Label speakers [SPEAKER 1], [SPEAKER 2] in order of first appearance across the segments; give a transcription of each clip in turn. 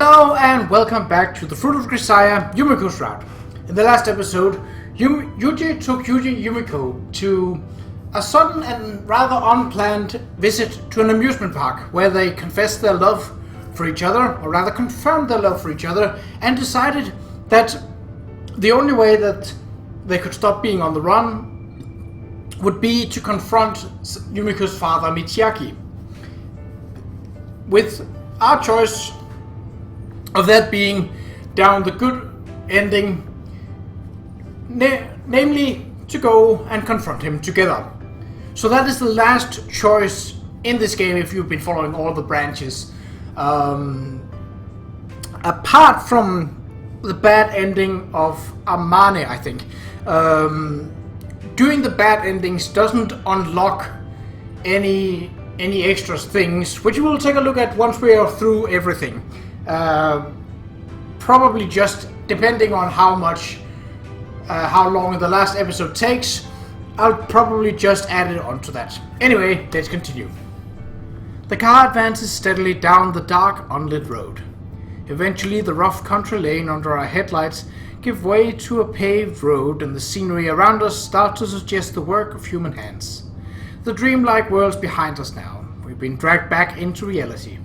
[SPEAKER 1] Hello and welcome back to the Fruit of Grisaia, Yumiko's route. In the last episode, Yuuji took Yumiko to a sudden and rather unplanned visit to an amusement park where they confessed their love for each other, or rather confirmed their love for each other, and decided that the only way that they could stop being on the run would be to confront Yumiko's father, Michiaki. With our choice of that being down the good ending, namely to go and confront him together. So that is the last choice in this game if you've been following all the branches. Apart from the bad ending of Amane, I think. Doing the bad endings doesn't unlock any extra things, which we will take a look at once we are through everything. Probably just depending on how long the last episode takes, I'll probably just add it onto that. Anyway, let's continue. The car advances steadily down the dark, unlit road. Eventually, the rough country lane under our headlights give way to a paved road, and the scenery around us starts to suggest the work of human hands. The dreamlike world's behind us now. We've been dragged back into reality.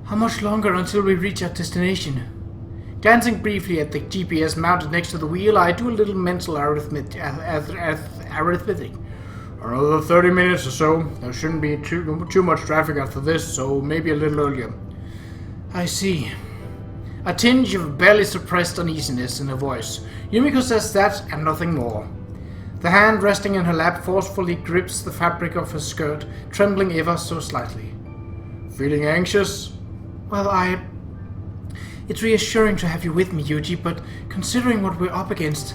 [SPEAKER 1] How much longer until we reach our destination? Glancing briefly at the GPS mounted next to the wheel, I do a little mental arithmetic. Another 30 minutes or so. There shouldn't be too much traffic after this, so maybe a little earlier. I see. A tinge of barely suppressed uneasiness in her voice. Yumiko says that and nothing more. The hand resting in her lap forcefully grips the fabric of her skirt, trembling ever so slightly. Feeling anxious? Well, It's reassuring to have you with me, Yuuji, but considering what we're up against...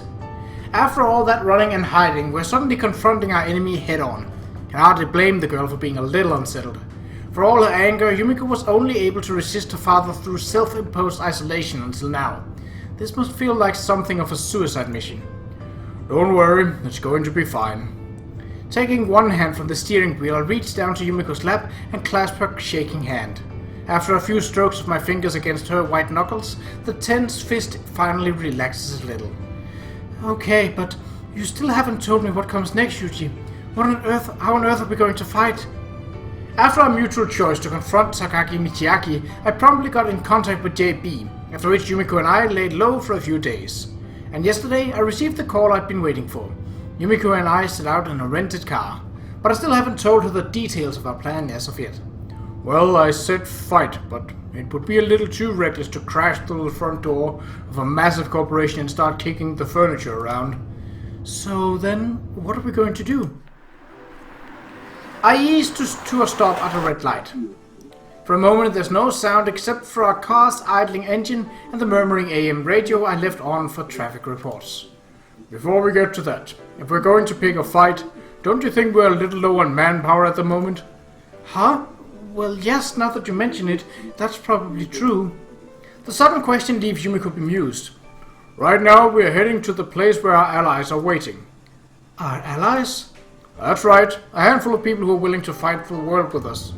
[SPEAKER 1] After all that running and hiding, we're suddenly confronting our enemy head-on. Can hardly blame the girl for being a little unsettled. For all her anger, Yumiko was only able to resist her father through self-imposed isolation until now. This must feel like something of a suicide mission. Don't worry, it's going to be fine. Taking one hand from the steering wheel, I reach down to Yumiko's lap and clasp her shaking hand. After a few strokes of my fingers against her white knuckles, the tense fist finally relaxes a little. Okay, but you still haven't told me what comes next, Yuuji. How on earth are we going to fight? After our mutual choice to confront Sakaki Michiaki, I promptly got in contact with JB, after which Yumiko and I laid low for a few days. And yesterday, I received the call I'd been waiting for. Yumiko and I set out in a rented car, but I still haven't told her the details of our plan as of yet. Well, I said fight, but it would be a little too reckless to crash through the front door of a massive corporation and start kicking the furniture around. So then, what are we going to do? I eased to a stop at a red light. For a moment there's no sound except for our car's idling engine and the murmuring AM radio I left on for traffic reports. Before we get to that, if we're going to pick a fight, don't you think we're a little low on manpower at the moment? Huh? Well, yes, now that you mention it, that's probably true. The sudden question leaves Yumiko bemused. Right now, we're heading to the place where our allies are waiting. Our allies? That's right, a handful of people who are willing to fight for the world with us.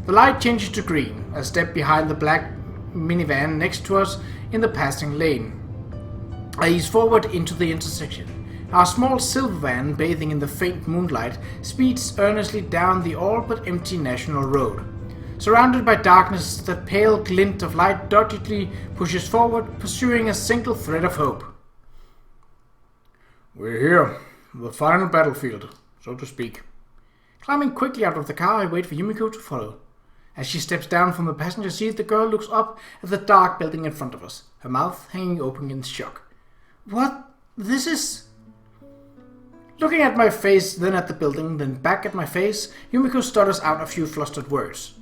[SPEAKER 1] The light changes to green, a step behind the black minivan next to us in the passing lane. I ease forward into the intersection. Our small silver van, bathing in the faint moonlight, speeds earnestly down the all-but-empty national road. Surrounded by darkness, that pale glint of light doggedly pushes forward, pursuing a single thread of hope. We're here, the final battlefield, so to speak. Climbing quickly out of the car, I wait for Yumiko to follow. As she steps down from the passenger seat, the girl looks up at the dark building in front of us, her mouth hanging open in shock. What? This is... Looking at my face, then at the building, then back at my face, Yumiko stutters out a few flustered words.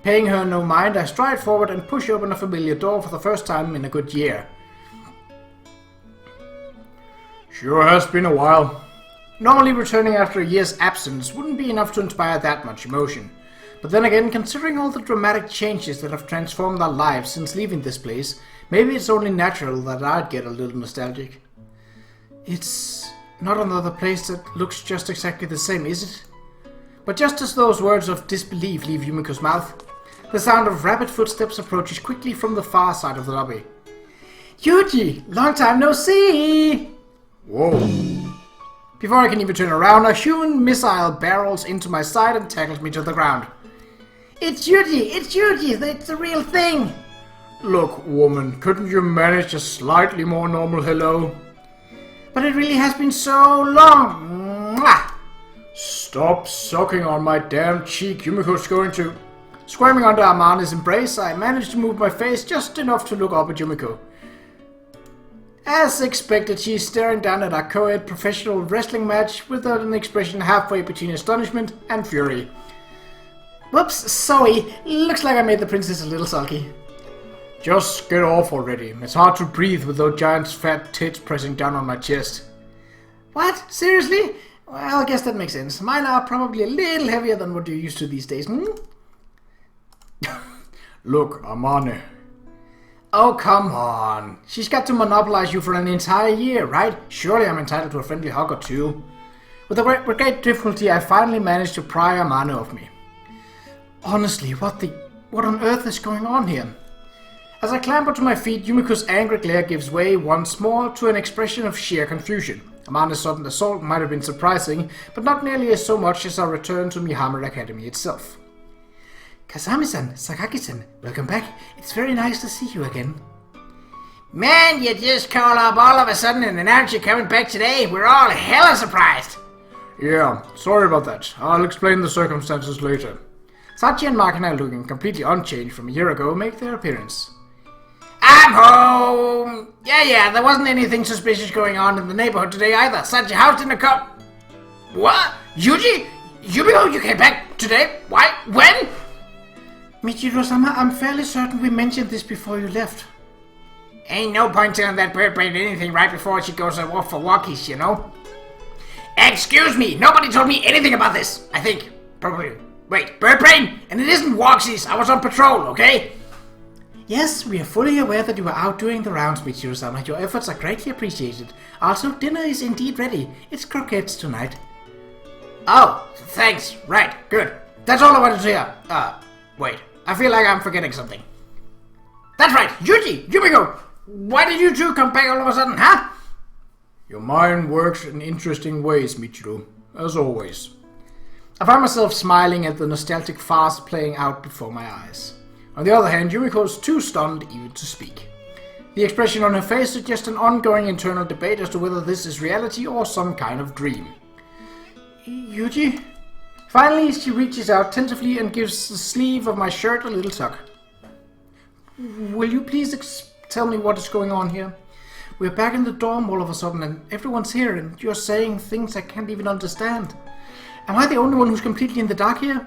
[SPEAKER 1] Paying her no mind, I stride forward and push open a familiar door for the first time in a good year. Sure has been a while. Normally returning after a year's absence wouldn't be enough to inspire that much emotion. But then again, considering all the dramatic changes that have transformed our lives since leaving this place, maybe it's only natural that I'd get a little nostalgic. It's not another place that looks just exactly the same, is it? But just as those words of disbelief leave Yumiko's mouth, The sound of rapid footsteps approaches quickly from the far side of the lobby. Yuuji, long time no see! Whoa. Before I can even turn around, a human missile barrels into my side and tackles me to the ground. It's Yuuji! It's the real thing! Look, woman, couldn't you manage a slightly more normal hello? But it really has been so long! Mwah! Stop sucking on my damn cheek, Yumiko's going to... Squirming under Amane's embrace, I managed to move my face just enough to look up at Yumiko. As expected, she is staring down at our co-ed professional wrestling match with an expression halfway between astonishment and fury. Whoops, sorry. Looks like I made the princess a little sulky. Just get off already. It's hard to breathe with those giant fat tits pressing down on my chest. What? Seriously? Well, I guess that makes sense. Mine are probably a little heavier than what you're used to these days, hmm? Look, Amane. Oh, come on. She's got to monopolize you for an entire year, right? Surely I'm entitled to a friendly hug or two. With great difficulty, I finally managed to pry Amane off me. Honestly, what on earth is going on here? As I clamber to my feet, Yumiko's angry glare gives way once more to an expression of sheer confusion. Amane's sudden assault might have been surprising, but not nearly so much as our return to Mihama Academy itself. Kasami-san, Sakaki-san, welcome back. It's very nice to see you again. Man, you just call up all of a sudden and announce you're coming back today. We're all hella surprised. Yeah, sorry about that. I'll explain the circumstances later. Sachi and Makina, looking completely unchanged from a year ago, make their appearance. I'm home! Yeah, there wasn't anything suspicious going on in the neighborhood today either. Sachi, how's dinner come? What? Yuuji? Yumiko, you came back today? Why? When? Michiro-sama, I'm fairly certain we mentioned this before you left. Ain't no point telling that bird brain anything right before she goes off for walkies, you know? Excuse me, nobody told me anything about this, I think. Probably. Wait, bird brain? And it isn't walksies, I was on patrol, okay? Yes, we are fully aware that you are out doing the rounds, Michiro-sama. Your efforts are greatly appreciated. Also, dinner is indeed ready. It's croquettes tonight. Oh, thanks. Right, good. That's all I wanted to hear. Wait. I feel like I'm forgetting something. That's right, Yuuji! Yumiko! Why did you two come back all of a sudden, huh? Your mind works in interesting ways, Michiro. As always. I find myself smiling at the nostalgic farce playing out before my eyes. On the other hand, Yumiko's too stunned even to speak. The expression on her face suggests an ongoing internal debate as to whether this is reality or some kind of dream. Yuuji? Finally, she reaches out tentatively and gives the sleeve of my shirt a little tug. Will you please tell me what is going on here? We're back in the dorm all of a sudden and everyone's here and you're saying things I can't even understand. Am I the only one who's completely in the dark here?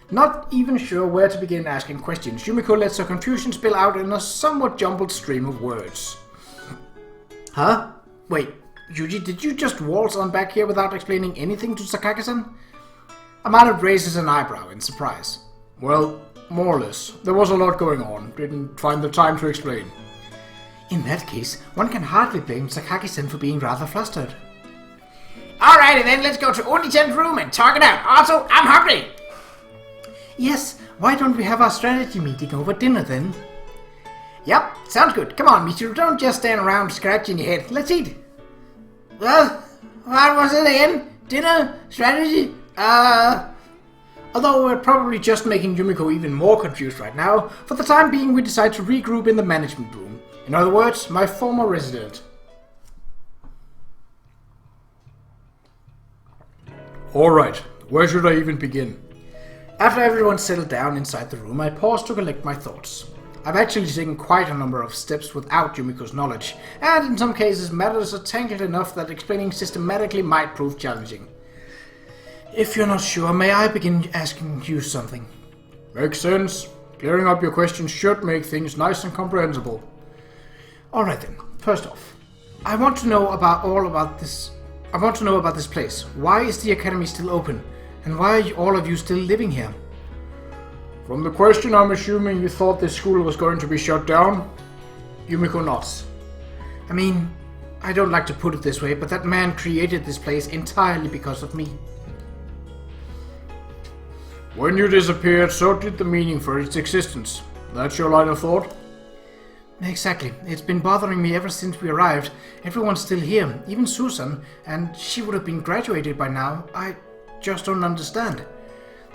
[SPEAKER 1] Not even sure where to begin asking questions, Yumiko lets her confusion spill out in a somewhat jumbled stream of words. Huh? Wait, Yuuji, did you just waltz on back here without explaining anything to Sakaki-san? Amane raises an eyebrow in surprise. Well, more or less. There was a lot going on. Didn't find the time to explain. In that case, one can hardly blame Sakaki-san for being rather flustered. Alrighty then, let's go to Oni-chan's room and talk it out. Also, I'm hungry! Yes, why don't we have our strategy meeting over dinner then? Yep, sounds good. Come on, Michiro, don't just stand around scratching your head. Let's eat. Well, what was it again? Dinner? Strategy? Although we're probably just making Yumiko even more confused right now, for the time being we decide to regroup in the management room. In other words, my former resident. Alright, where should I even begin? After everyone settled down inside the room, I paused to collect my thoughts. I've actually taken quite a number of steps without Yumiko's knowledge, and in some cases matters are tangled enough that explaining systematically might prove challenging. If you're not sure, may I begin asking you something? Makes sense. Clearing up your questions should make things nice and comprehensible. Alright then, first off, I want to know about this place. Why is the academy still open? And why are all of you still living here? From the question, I'm assuming you thought this school was going to be shut down? Yumiko nods. I mean, I don't like to put it this way, but that man created this place entirely because of me. When you disappeared, so did the meaning for its existence. That's your line of thought?
[SPEAKER 2] Exactly. It's been bothering me ever since we arrived. Everyone's still here, even Susan, and she would have been graduated by now. I just don't understand.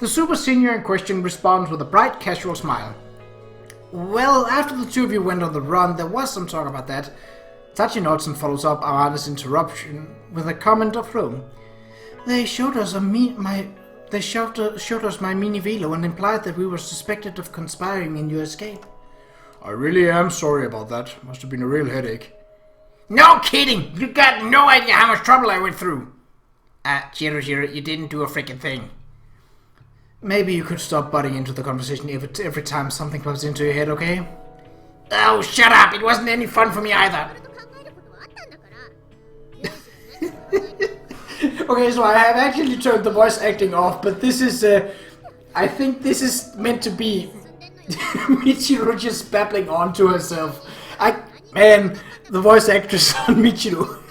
[SPEAKER 1] The super senior in question responds with a bright, casual smile.
[SPEAKER 2] Well, after the two of you went on the run, there was some talk about that. Tachi nods and follows up Arana's interruption with a comment of Rome. They showed us showed us my mini velo and implied that we were suspected of conspiring in your escape.
[SPEAKER 1] I really am sorry about that. Must have been a real headache.
[SPEAKER 2] No kidding! You got no idea how much trouble I went through. Jiro, you didn't do a freaking thing. Maybe you could stop butting into the conversation every time something pops into your head, okay? Oh, shut up! It wasn't any fun for me either.
[SPEAKER 1] Okay, so I have actually turned the voice acting off, but this is, I think this is meant to be Michiru just babbling on to herself. Man, the voice actress on Michiru.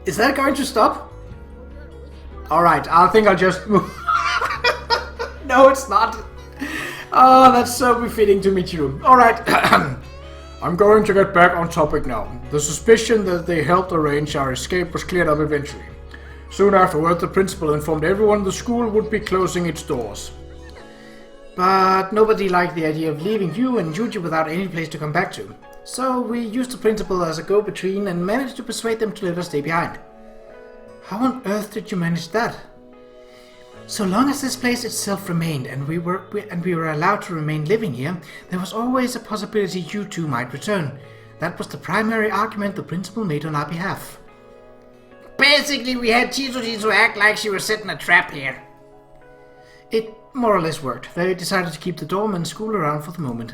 [SPEAKER 1] Is that going to stop? Alright, I think I'll just move. No, it's not. Oh, that's so befitting to Michiru. Alright. I'm going to get back on topic now. The suspicion that they helped arrange our escape was cleared up eventually. Soon afterward, the principal informed everyone the school would be closing its doors.
[SPEAKER 2] But nobody liked the idea of leaving you and Yuuji without any place to come back to. So we used the principal as a go-between and managed to persuade them to let us stay behind. How on earth did you manage that? So long as this place itself remained and we were allowed to remain living here, there was always a possibility you two might return. That was the primary argument the principal made on our behalf.
[SPEAKER 3] Basically, we had Chizuji to act like she was setting a trap here.
[SPEAKER 2] It more or less worked. They decided to keep the dorm and school around for the moment.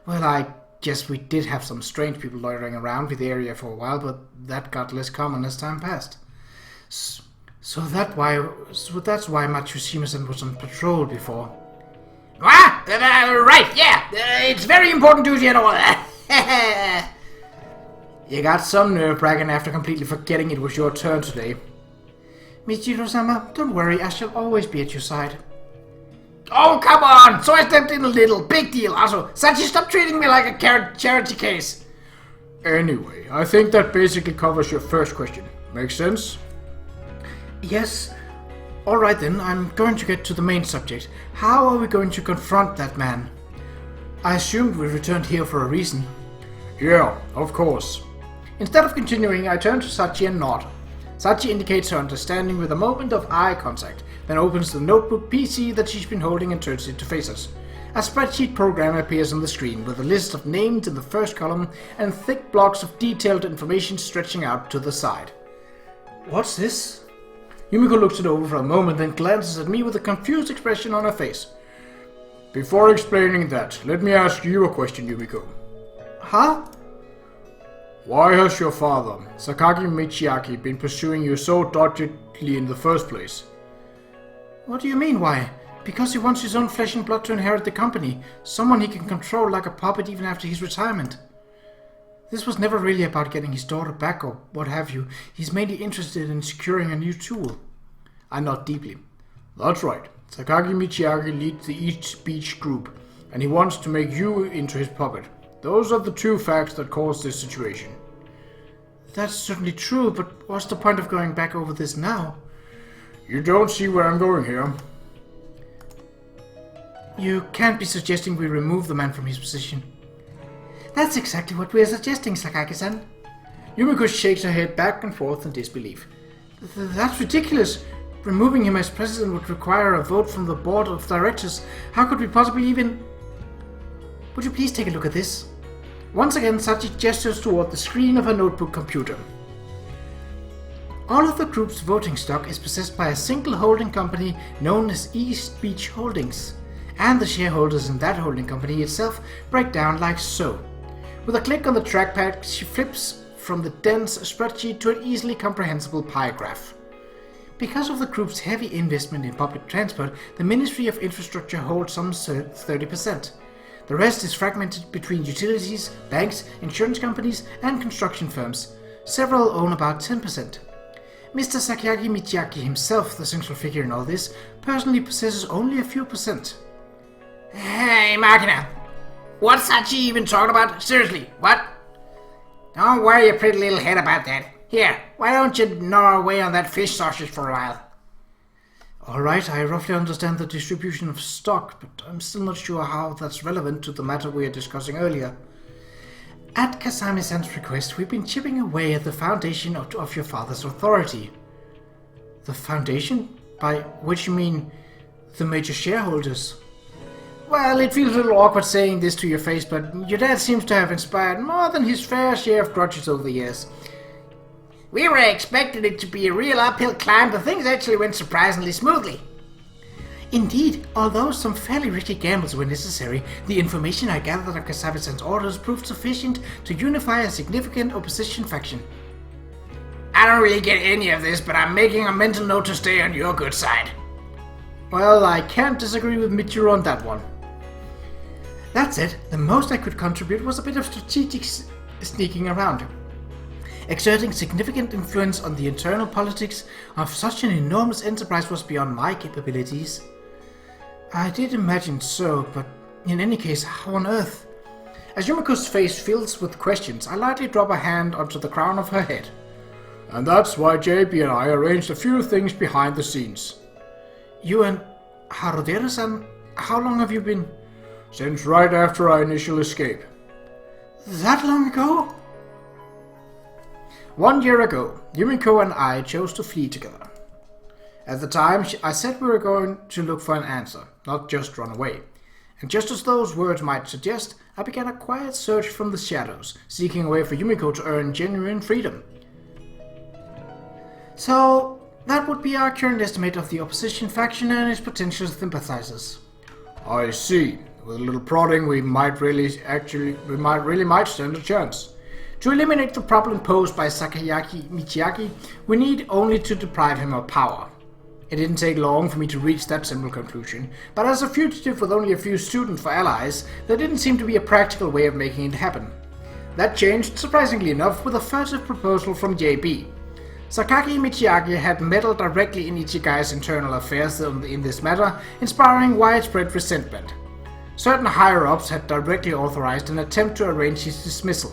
[SPEAKER 2] Well, I guess we did have some strange people loitering around with the area for a while, but that got less common as time passed. So that's why Matsushima-san was on patrol before.
[SPEAKER 3] Right, yeah. It's very important duty and all that.
[SPEAKER 2] You got some nerve bragging after completely forgetting it was your turn today. Michiru-sama, don't worry, I shall always be at your side.
[SPEAKER 3] Oh, come on! So I stepped in a little. Big deal. Also, Sachi, stop treating me like a charity case.
[SPEAKER 1] Anyway, I think that basically covers your first question. Makes sense?
[SPEAKER 2] Yes. Alright then, I'm going to get to the main subject. How are we going to confront that man? I assumed we returned here for a reason.
[SPEAKER 1] Yeah, of course.
[SPEAKER 2] Instead of continuing, I turn to Sachi and nod. Sachi indicates her understanding with a moment of eye contact, then opens the notebook PC that she's been holding and turns it to face us. A spreadsheet program appears on the screen with a list of names in the first column and thick blocks of detailed information stretching out to the side. What's this? Yumiko looks it over for a moment, then glances at me with a confused expression on her face.
[SPEAKER 1] Before explaining that, let me ask you a question, Yumiko.
[SPEAKER 2] Huh?
[SPEAKER 1] Why has your father, Sakagi Michiaki, been pursuing you so doggedly in the first place?
[SPEAKER 2] What do you mean, why? Because he wants his own flesh and blood to inherit the company, someone he can control like a puppet even after his retirement. This was never really about getting his daughter back or what have you. He's mainly interested in securing a new tool. I nod deeply.
[SPEAKER 1] That's right. Sakagi Michiaki leads the East Beach group, and he wants to make you into his puppet. Those are the two facts that caused this situation.
[SPEAKER 2] That's certainly true, but what's the point of going back over this now?
[SPEAKER 1] You don't see where I'm going here.
[SPEAKER 2] You can't be suggesting we remove the man from his position. That's exactly what we are suggesting, Sakaki-san.
[SPEAKER 1] Yumiko shakes her head back and forth in disbelief.
[SPEAKER 2] That's ridiculous. Removing him as president would require a vote from the board of directors. How could we possibly even... Would you please take a look at this? Once again, Sachi gestures toward the screen of her notebook computer. All of the group's voting stock is possessed by a single holding company known as East Beach Holdings, and the shareholders in that holding company itself break down like so. With a click on the trackpad, she flips from the dense spreadsheet to an easily comprehensible pie graph. Because of the group's heavy investment in public transport, the Ministry of Infrastructure holds some 30%. The rest is fragmented between utilities, banks, insurance companies, and construction firms. Several own about 10%. Mr. Sakayagi Michiaki himself, the central figure in all this, personally possesses only a few percent.
[SPEAKER 3] Hey, Makina. What's Sachi even talking about? Seriously, what? Don't worry your pretty little head about that. Here, why don't you gnaw away on that fish sausage for a while?
[SPEAKER 2] Alright, I roughly understand the distribution of stock, but I'm still not sure how that's relevant to the matter we were discussing earlier. At Kasami-san's request, we've been chipping away at the foundation of your father's authority. The foundation? By which you mean the major shareholders?
[SPEAKER 3] Well, it feels a little awkward saying this to your face, but your dad seems to have inspired more than his fair share of grudges over the years. We were expecting it to be a real uphill climb, but things actually went surprisingly smoothly.
[SPEAKER 2] Indeed, although some fairly risky gambles were necessary, the information I gathered of Kasami-san's orders proved sufficient to unify a significant opposition faction.
[SPEAKER 3] I don't really get any of this, but I'm making a mental note to stay on your good side.
[SPEAKER 2] Well, I can't disagree with Michiru on that one. That said, the most I could contribute was a bit of strategic sneaking around. Exerting significant influence on the internal politics of such an enormous enterprise was beyond my capabilities. I did imagine so, but in any case, how on earth? As Yumiko's face fills with questions, I lightly drop a hand onto the crown of her head.
[SPEAKER 1] And that's why JB and I arranged a few things behind the scenes.
[SPEAKER 2] You and Harudera-san, how long have you been?
[SPEAKER 1] Since right after our initial escape.
[SPEAKER 2] That long ago?
[SPEAKER 1] 1 year ago, Yumiko and I chose to flee together. At the time, I said we were going to look for an answer, not just run away. And just as those words might suggest, I began a quiet search from the shadows, seeking a way for Yumiko to earn genuine freedom.
[SPEAKER 2] So, that would be our current estimate of the opposition faction and its potential sympathizers.
[SPEAKER 1] I see. With a little prodding, we might really stand a chance.
[SPEAKER 2] To eliminate the problem posed by Sakayagi Michiaki, we need only to deprive him of power.
[SPEAKER 1] It didn't take long for me to reach that simple conclusion, but as a fugitive with only a few students for allies, there didn't seem to be a practical way of making it happen. That changed, surprisingly enough, with a furtive proposal from JB. Sakaki Michiaki had meddled directly in Ichigaya's internal affairs in this matter, inspiring widespread resentment. Certain higher-ups had directly authorized an attempt to arrange his dismissal.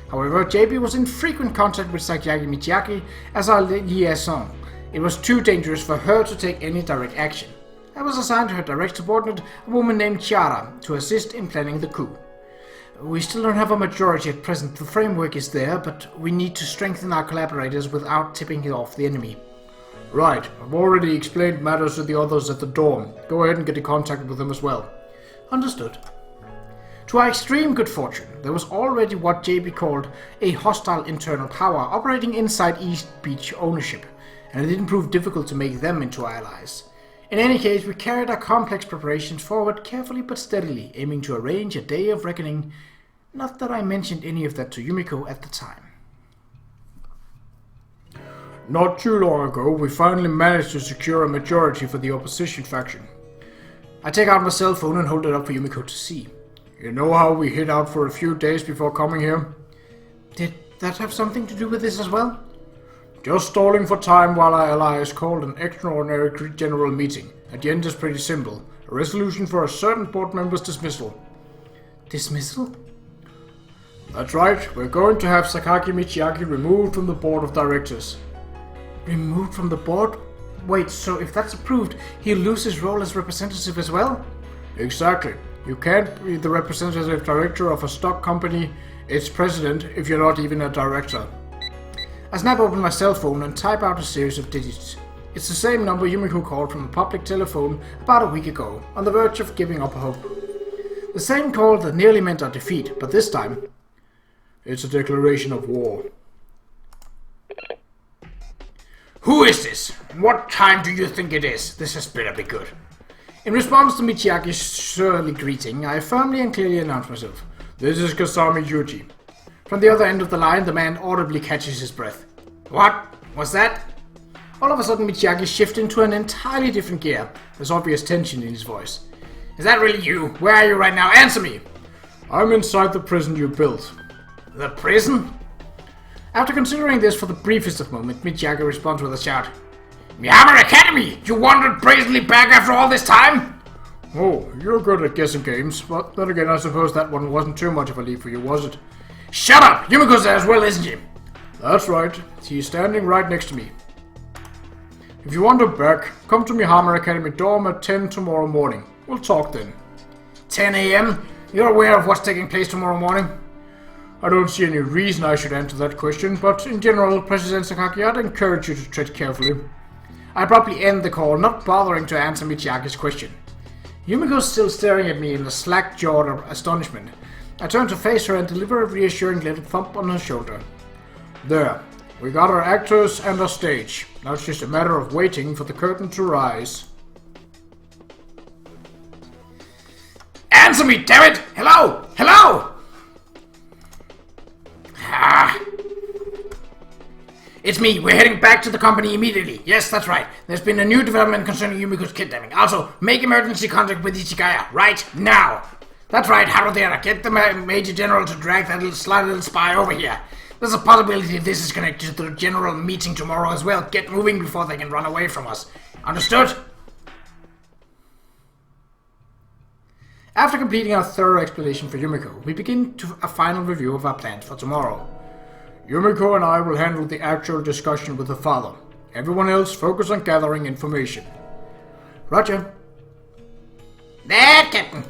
[SPEAKER 1] However, JB was in frequent contact with Sakayagi Michiaki as our liaison. It was too dangerous for her to take any direct action. I was assigned to her direct subordinate, a woman named Qa'Rajh, to assist in planning the coup. We still don't have a majority at present. The framework is there, but we need to strengthen our collaborators without tipping it off the enemy. Right, I've already explained matters to the others at the dorm. Go ahead and get in contact with them as well.
[SPEAKER 2] Understood.
[SPEAKER 1] To our extreme good fortune, there was already what JB called a hostile internal power operating inside East Beach ownership, and it didn't prove difficult to make them into allies. In any case, we carried our complex preparations forward carefully but steadily, aiming to arrange a day of reckoning. Not that I mentioned any of that to Yumiko at the time. Not too long ago, we finally managed to secure a majority for the opposition faction. I take out my cell phone and hold it up for Yumiko to see. You know how we hid out for a few days before coming here?
[SPEAKER 2] Did that have something to do with this as well?
[SPEAKER 1] Just stalling for time while our allies called an extraordinary general meeting. At the end is pretty simple. A resolution for a certain board member's dismissal.
[SPEAKER 2] Dismissal?
[SPEAKER 1] That's right. We're going to have Sakaki Michiaki removed from the board of directors.
[SPEAKER 2] Removed from the board? Wait, so if that's approved, he'll lose his role as representative as well?
[SPEAKER 1] Exactly. You can't be the representative director of a stock company, its president, if you're not even a director. I snap open my cell phone and type out a series of digits. It's the same number Yumiko called from a public telephone about a week ago, on the verge of giving up hope. The same call that nearly meant our defeat, but this time, it's a declaration of war.
[SPEAKER 3] Who is this? What time do you think it is? This has better be good.
[SPEAKER 1] In response to Michiaki's surly greeting, I firmly and clearly announce myself. This is Kasami Yuuji. From the other end of the line, the man audibly catches his breath.
[SPEAKER 3] What? What's that?
[SPEAKER 1] All of a sudden, Michiaki shifts into an entirely different gear. There's obvious tension in his voice.
[SPEAKER 3] Is that really you? Where are you right now? Answer me!
[SPEAKER 1] I'm inside the prison you built.
[SPEAKER 3] The prison?
[SPEAKER 1] After considering this for the briefest of moments, Michiyaki responds with a shout. Mihama Academy! You wandered brazenly back after all this time? Oh, you're good at guessing games, but then again I suppose that one wasn't too much of a leap for you, was it? Shut up! Yumiko's there as well, isn't she? That's right. She's standing right next to me. If you wander back, come to Mihama Academy dorm at 10 tomorrow morning. We'll talk then. 10 a.m.? You're aware of what's taking place tomorrow morning? I don't see any reason I should answer that question, but in general, President Sakaki, I'd encourage you to tread carefully. I abruptly end the call, not bothering to answer Michiyaki's question. Yumiko's still staring at me in a slack-jawed astonishment. I turn to face her and deliver a reassuring little thump on her shoulder. There. We got our actors and our stage. Now it's just a matter of waiting for the curtain to rise. Answer me, damn it! Hello! Hello! It's me. We're heading back to the company immediately. Yes, that's right. There's been a new development concerning Yumiko's kidnapping. Also, make emergency contact with Ichigaya right now. That's right, Harudera. Get the Major General to drag that sly little spy over here. There's a possibility this is connected to the general meeting tomorrow as well. Get moving before they can run away from us. Understood? After completing our thorough explanation for Yumiko, we begin a final review of our plans for tomorrow. Yumiko and I will handle the actual discussion with the father. Everyone else focus on gathering information. Roger. There, Captain.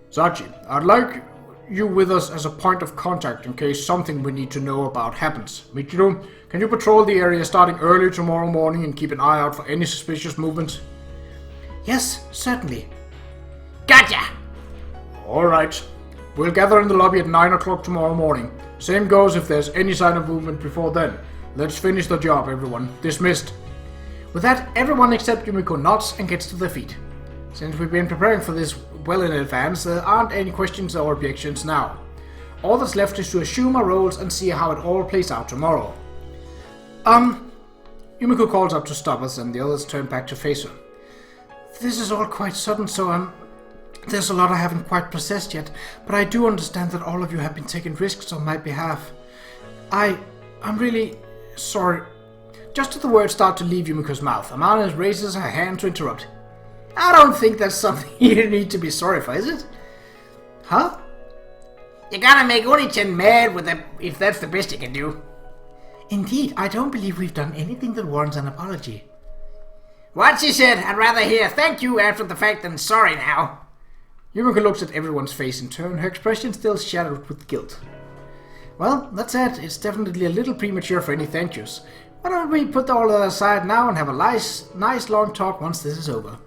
[SPEAKER 1] Sachi, I'd like you with us as a point of contact in case something we need to know about happens. Michiru, can you patrol the area starting early tomorrow morning and keep an eye out for any suspicious movements?
[SPEAKER 2] Yes, certainly.
[SPEAKER 1] Gotcha! Alright. We'll gather in the lobby at 9 o'clock tomorrow morning. Same goes if there's any sign of movement before then. Let's finish the job, everyone. Dismissed.
[SPEAKER 2] With that, everyone except Yumiko nods and gets to their feet. Since we've been preparing for this well in advance, there aren't any questions or objections now. All that's left is to assume our roles and see how it all plays out tomorrow. Yumiko calls up to stop us and the others turn back to face her. This is all quite sudden, so there's a lot I haven't quite processed yet, but I do understand that all of you have been taking risks on my behalf. I'm really sorry. Just as the words start to leave Yumiko's mouth, Amane raises her hand to interrupt. I don't think that's something you need to be sorry for, is it? Huh?
[SPEAKER 3] You gotta make Oni-chan mad with if that's the best you can do.
[SPEAKER 2] Indeed, I don't believe we've done anything that warrants an apology.
[SPEAKER 3] What she said, I'd rather hear thank you after the fact than sorry now.
[SPEAKER 2] Yumiko looks at everyone's face in turn, her expression still shadowed with guilt. Well, that said, it's definitely a little premature for any thank yous. Why don't we put all that aside now and have a nice long talk once this is over?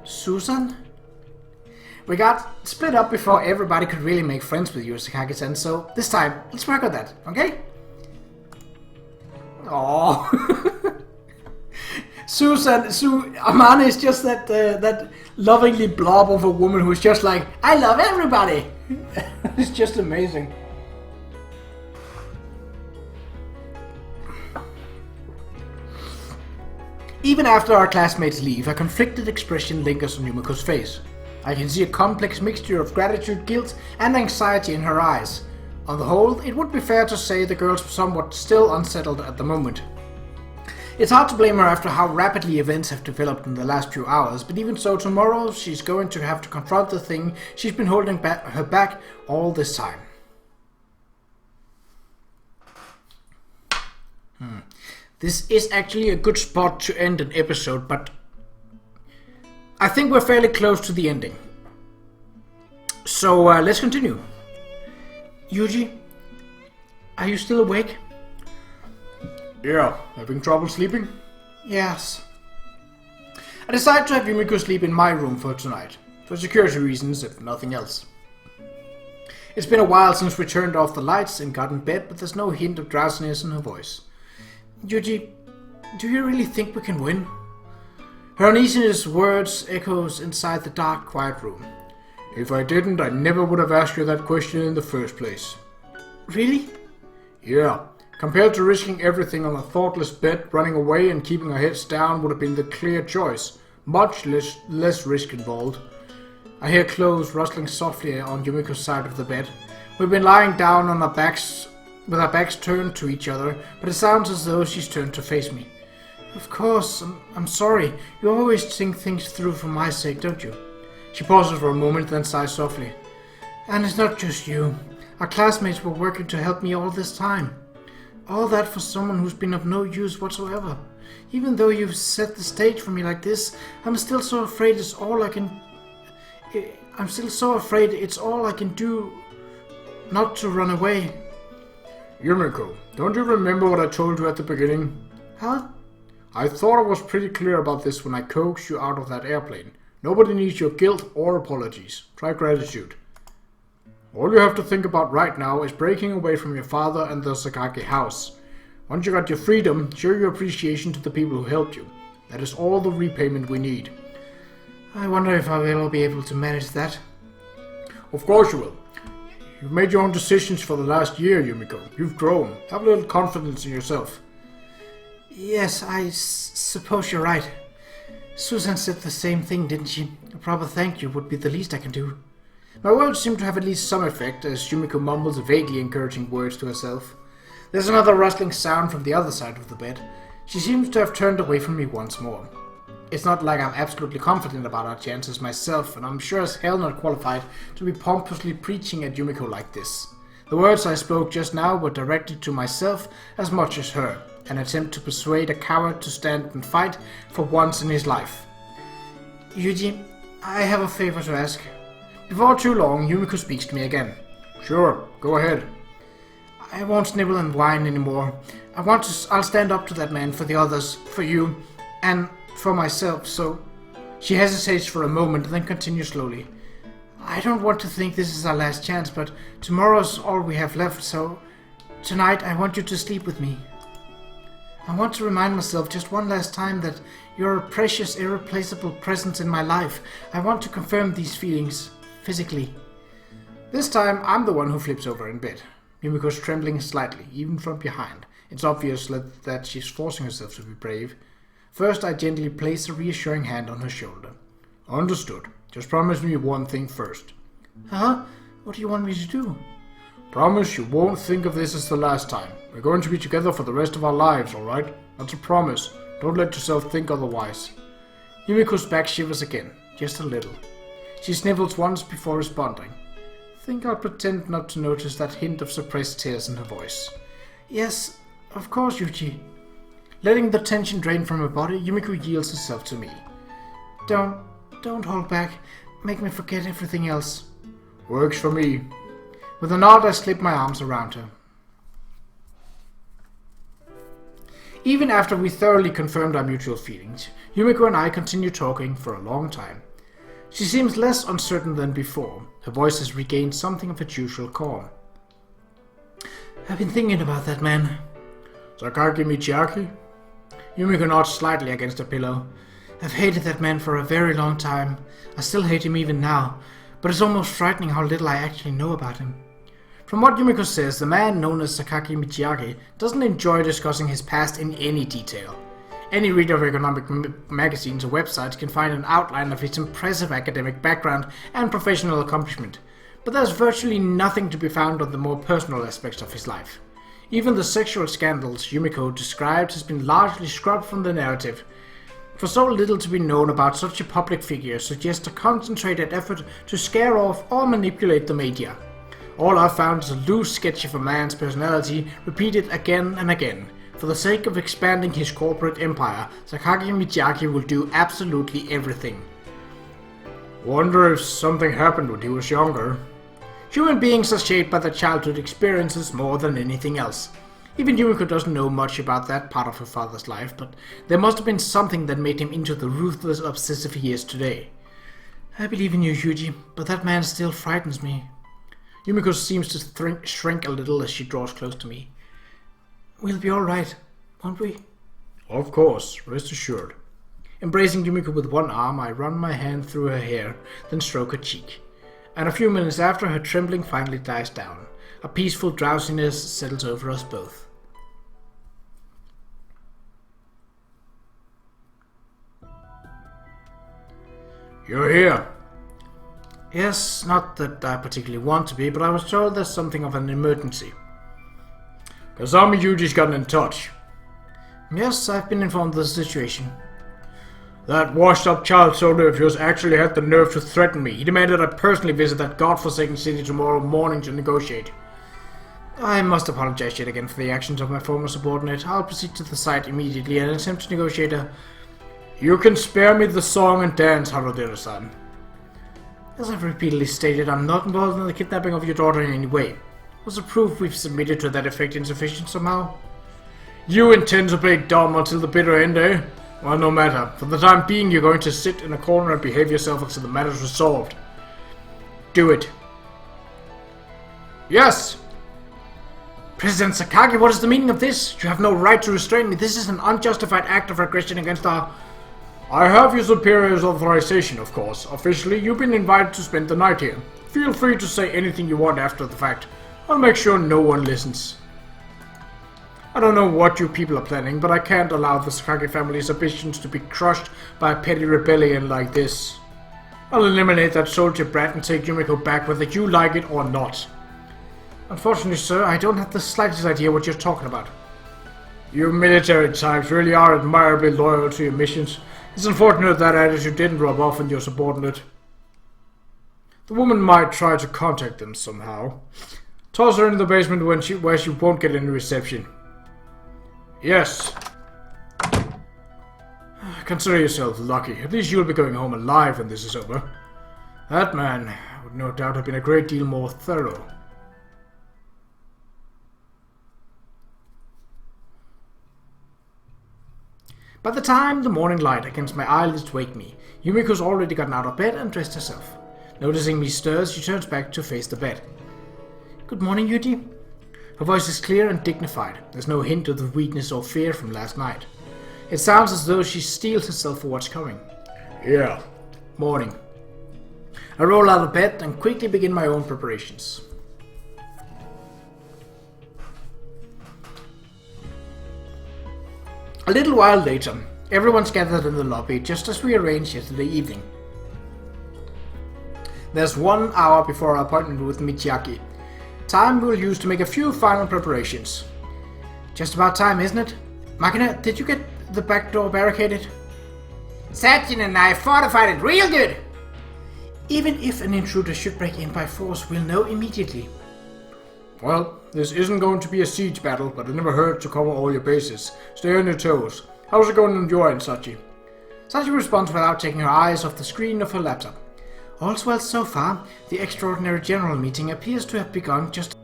[SPEAKER 2] Susan? We got split up before everybody could really make friends with you, Sakaki-san, so this time, let's work on that, okay? Aww. Amane is just that lovingly blob of a woman who's just like, I love everybody! It's just amazing. Even after our classmates leave, a conflicted expression lingers on Yumiko's face. I can see a complex mixture of gratitude, guilt, and anxiety in her eyes. On the whole, it would be fair to say the girl's somewhat still unsettled at the moment. It's hard to blame her after how rapidly events have developed in the last few hours, but even so, tomorrow she's going to have to confront the thing she's been holding her back all this time. This is actually a good spot to end an episode, but I think we're fairly close to the ending. So let's continue. Yuuji, are you still awake?
[SPEAKER 1] Yeah, having trouble sleeping?
[SPEAKER 2] Yes. I decided to have Yumiko sleep in my room for tonight, for security reasons if nothing else. It's been a while since we turned off the lights and got in bed, but there's no hint of drowsiness in her voice. Yuuji, do you really think we can win? Her uneasiness words echoes inside the dark, quiet room.
[SPEAKER 1] If I didn't, I never would have asked you that question in the first place.
[SPEAKER 2] Really?
[SPEAKER 1] Yeah. Compared to risking everything on a thoughtless bet, running away and keeping our heads down would have been the clear choice. Much less risk involved.
[SPEAKER 2] I hear clothes rustling softly on Yumiko's side of the bed.
[SPEAKER 1] We've been lying down on our backs, with our backs turned to each other, but it sounds as though she's turned to face me. Of course, I'm sorry. You always think things through for my sake, don't you? She pauses for a moment, then sighs softly. And it's not just you. Our classmates were working to help me all this time. All that for someone who's been of no use whatsoever. Even though you've set the stage for me like this, I'm still so afraid it's all I can do not to run away. Yumiko, don't you remember what I told you at the beginning? Huh? I thought I was pretty clear about this when I coaxed you out of that airplane. Nobody needs your guilt or apologies. Try gratitude. All you have to think about right now is breaking away from your father and the Sakaki house. Once you got your freedom, show your appreciation to the people who helped you. That is all the repayment we need.
[SPEAKER 2] I wonder if I will be able to manage that.
[SPEAKER 1] Of course you will. You've made your own decisions for the last year, Yumiko. You've grown. Have a little confidence in yourself.
[SPEAKER 2] Yes, I suppose you're right. Susan said the same thing, didn't she? A proper thank you would be the least I can do.
[SPEAKER 1] My words seem to have at least some effect, as Yumiko mumbles vaguely encouraging words to herself. There's another rustling sound from the other side of the bed. She seems to have turned away from me once more. It's not like I'm absolutely confident about our chances myself, and I'm sure as hell not qualified to be pompously preaching at Yumiko like this. The words I spoke just now were directed to myself as much as her, an attempt to persuade a coward to stand and fight for once in his life.
[SPEAKER 2] Yuuji, I have a favor to ask.
[SPEAKER 1] Before too long, Yumiko speaks to me again. Sure, go ahead.
[SPEAKER 2] I won't nibble and whine anymore. I'll stand up to that man for the others, for you, and for myself, so... She hesitates for a moment, then continues slowly. I don't want to think this is our last chance, but tomorrow's all we have left, so... Tonight I want you to sleep with me. I want to remind myself just one last time that you're a precious, irreplaceable presence in my life. I want to confirm these feelings, physically.
[SPEAKER 1] This time, I'm the one who flips over in bed. Yumiko's trembling slightly, even from behind. It's obvious that she's forcing herself to be brave. First, I gently place a reassuring hand on her shoulder. Understood. Just promise me one thing first.
[SPEAKER 2] Huh? What do you want me to do?
[SPEAKER 1] Promise you won't think of this as the last time. We're going to be together for the rest of our lives, alright? That's a promise. Don't let yourself think otherwise. Yumiko's back shivers again, just a little. She snivels once before responding. Think I'll pretend not to notice that hint of suppressed tears in her voice.
[SPEAKER 2] Yes, of course, Yuuji.
[SPEAKER 1] Letting the tension drain from her body, Yumiko yields herself to me.
[SPEAKER 2] Don't hold back. Make me forget everything else.
[SPEAKER 1] Works for me. With a nod, I slip my arms around her. Even after we thoroughly confirmed our mutual feelings, Yumiko and I continue talking for a long time. She seems less uncertain than before. Her voice has regained something of its usual calm.
[SPEAKER 2] I've been thinking about that man.
[SPEAKER 1] Sakaki Michiaki? Yumiko nods slightly against her pillow.
[SPEAKER 2] I've hated that man for a very long time. I still hate him even now, but it's almost frightening how little I actually know about him.
[SPEAKER 1] From what Yumiko says, the man known as Sakaki Michiaki doesn't enjoy discussing his past in any detail. Any reader of economic magazines or websites can find an outline of his impressive academic background and professional accomplishment, but there's virtually nothing to be found on the more personal aspects of his life. Even the sexual scandals Yumiko described has been largely scrubbed from the narrative. For so little to be known about such a public figure suggests a concentrated effort to scare off or manipulate the media. All I've found is a loose sketch of a man's personality repeated again and again. For the sake of expanding his corporate empire, Sakaki Michiaki will do absolutely everything. Wonder if something happened when he was younger. Human beings are shaped by their childhood experiences more than anything else. Even Yumiko doesn't know much about that part of her father's life, but there must have been something that made him into the ruthless obsessive he is today.
[SPEAKER 2] I believe in you, Yuuji, but that man still frightens me.
[SPEAKER 1] Yumiko seems to shrink a little as she draws close to me.
[SPEAKER 2] We'll be alright, won't we?
[SPEAKER 1] Of course, rest assured. Embracing Yumiko with one arm, I run my hand through her hair, then stroke her cheek. And a few minutes after, her trembling finally dies down. A peaceful drowsiness settles over us both. You're here.
[SPEAKER 2] Yes, not that I particularly want to be, but I was told there's something of an emergency.
[SPEAKER 1] Kasami Yuuji's gotten in touch.
[SPEAKER 2] Yes, I've been informed of the situation.
[SPEAKER 1] That washed-up child soldier of yours actually had the nerve to threaten me. He demanded I personally visit that godforsaken city tomorrow morning to negotiate.
[SPEAKER 2] I must apologize yet again for the actions of my former subordinate. I'll proceed to the site immediately and attempt to negotiate a...
[SPEAKER 1] You can spare me the song and dance, Harodera-san.
[SPEAKER 2] As I've repeatedly stated, I'm not involved in the kidnapping of your daughter in any way. Was the proof we've submitted to that effect insufficient somehow?
[SPEAKER 1] You intend to play dumb until the bitter end, eh? Well, no matter. For the time being, you're going to sit in a corner and behave yourself until the matter's resolved. Do it. Yes!
[SPEAKER 2] President Sakagi, what is the meaning of this? You have no right to restrain me. This is an unjustified act of aggression against our...
[SPEAKER 1] I have your superior's authorization, of course. Officially, you've been invited to spend the night here. Feel free to say anything you want after the fact. I'll make sure no one listens. I don't know what you people are planning, but I can't allow the Sakagi family's ambitions to be crushed by a petty rebellion like this. I'll eliminate that soldier brat and take Yumiko back whether you like it or not.
[SPEAKER 2] Unfortunately, sir, I don't have the slightest idea what you're talking about.
[SPEAKER 1] You military types really are admirably loyal to your missions. It's unfortunate that attitude didn't rub off on your subordinate. The woman might try to contact them somehow. Toss her into the basement where she won't get any reception. Yes. Consider yourself lucky. At least you'll be going home alive when this is over. That man would no doubt have been a great deal more thorough.
[SPEAKER 2] By the time the morning light against my eyelids wake me, Yumiko's already gotten out of bed and dressed herself. Noticing me stir, she turns back to face the bed. Good morning, Yuuji. Her voice is clear and dignified. There's no hint of the weakness or fear from last night. It sounds as though she steels herself for what's coming.
[SPEAKER 1] Yeah.
[SPEAKER 2] Morning. I roll out of bed and quickly begin my own preparations. A little while later, everyone's gathered in the lobby just as we arranged yesterday evening. There's 1 hour before our appointment with Michiaki. Time we'll use to make a few final preparations. Just about time, isn't it? Makina, did you get the back door barricaded?
[SPEAKER 3] Satchin and I fortified it real good.
[SPEAKER 2] Even if an intruder should break in by force, we'll know immediately.
[SPEAKER 1] Well, this isn't going to be a siege battle, but it never hurt to cover all your bases. Stay on your toes. How's it going on your end, Sachi?
[SPEAKER 2] Sachi responds without taking her eyes off the screen of her laptop. All's well so far. The extraordinary general meeting appears to have begun just...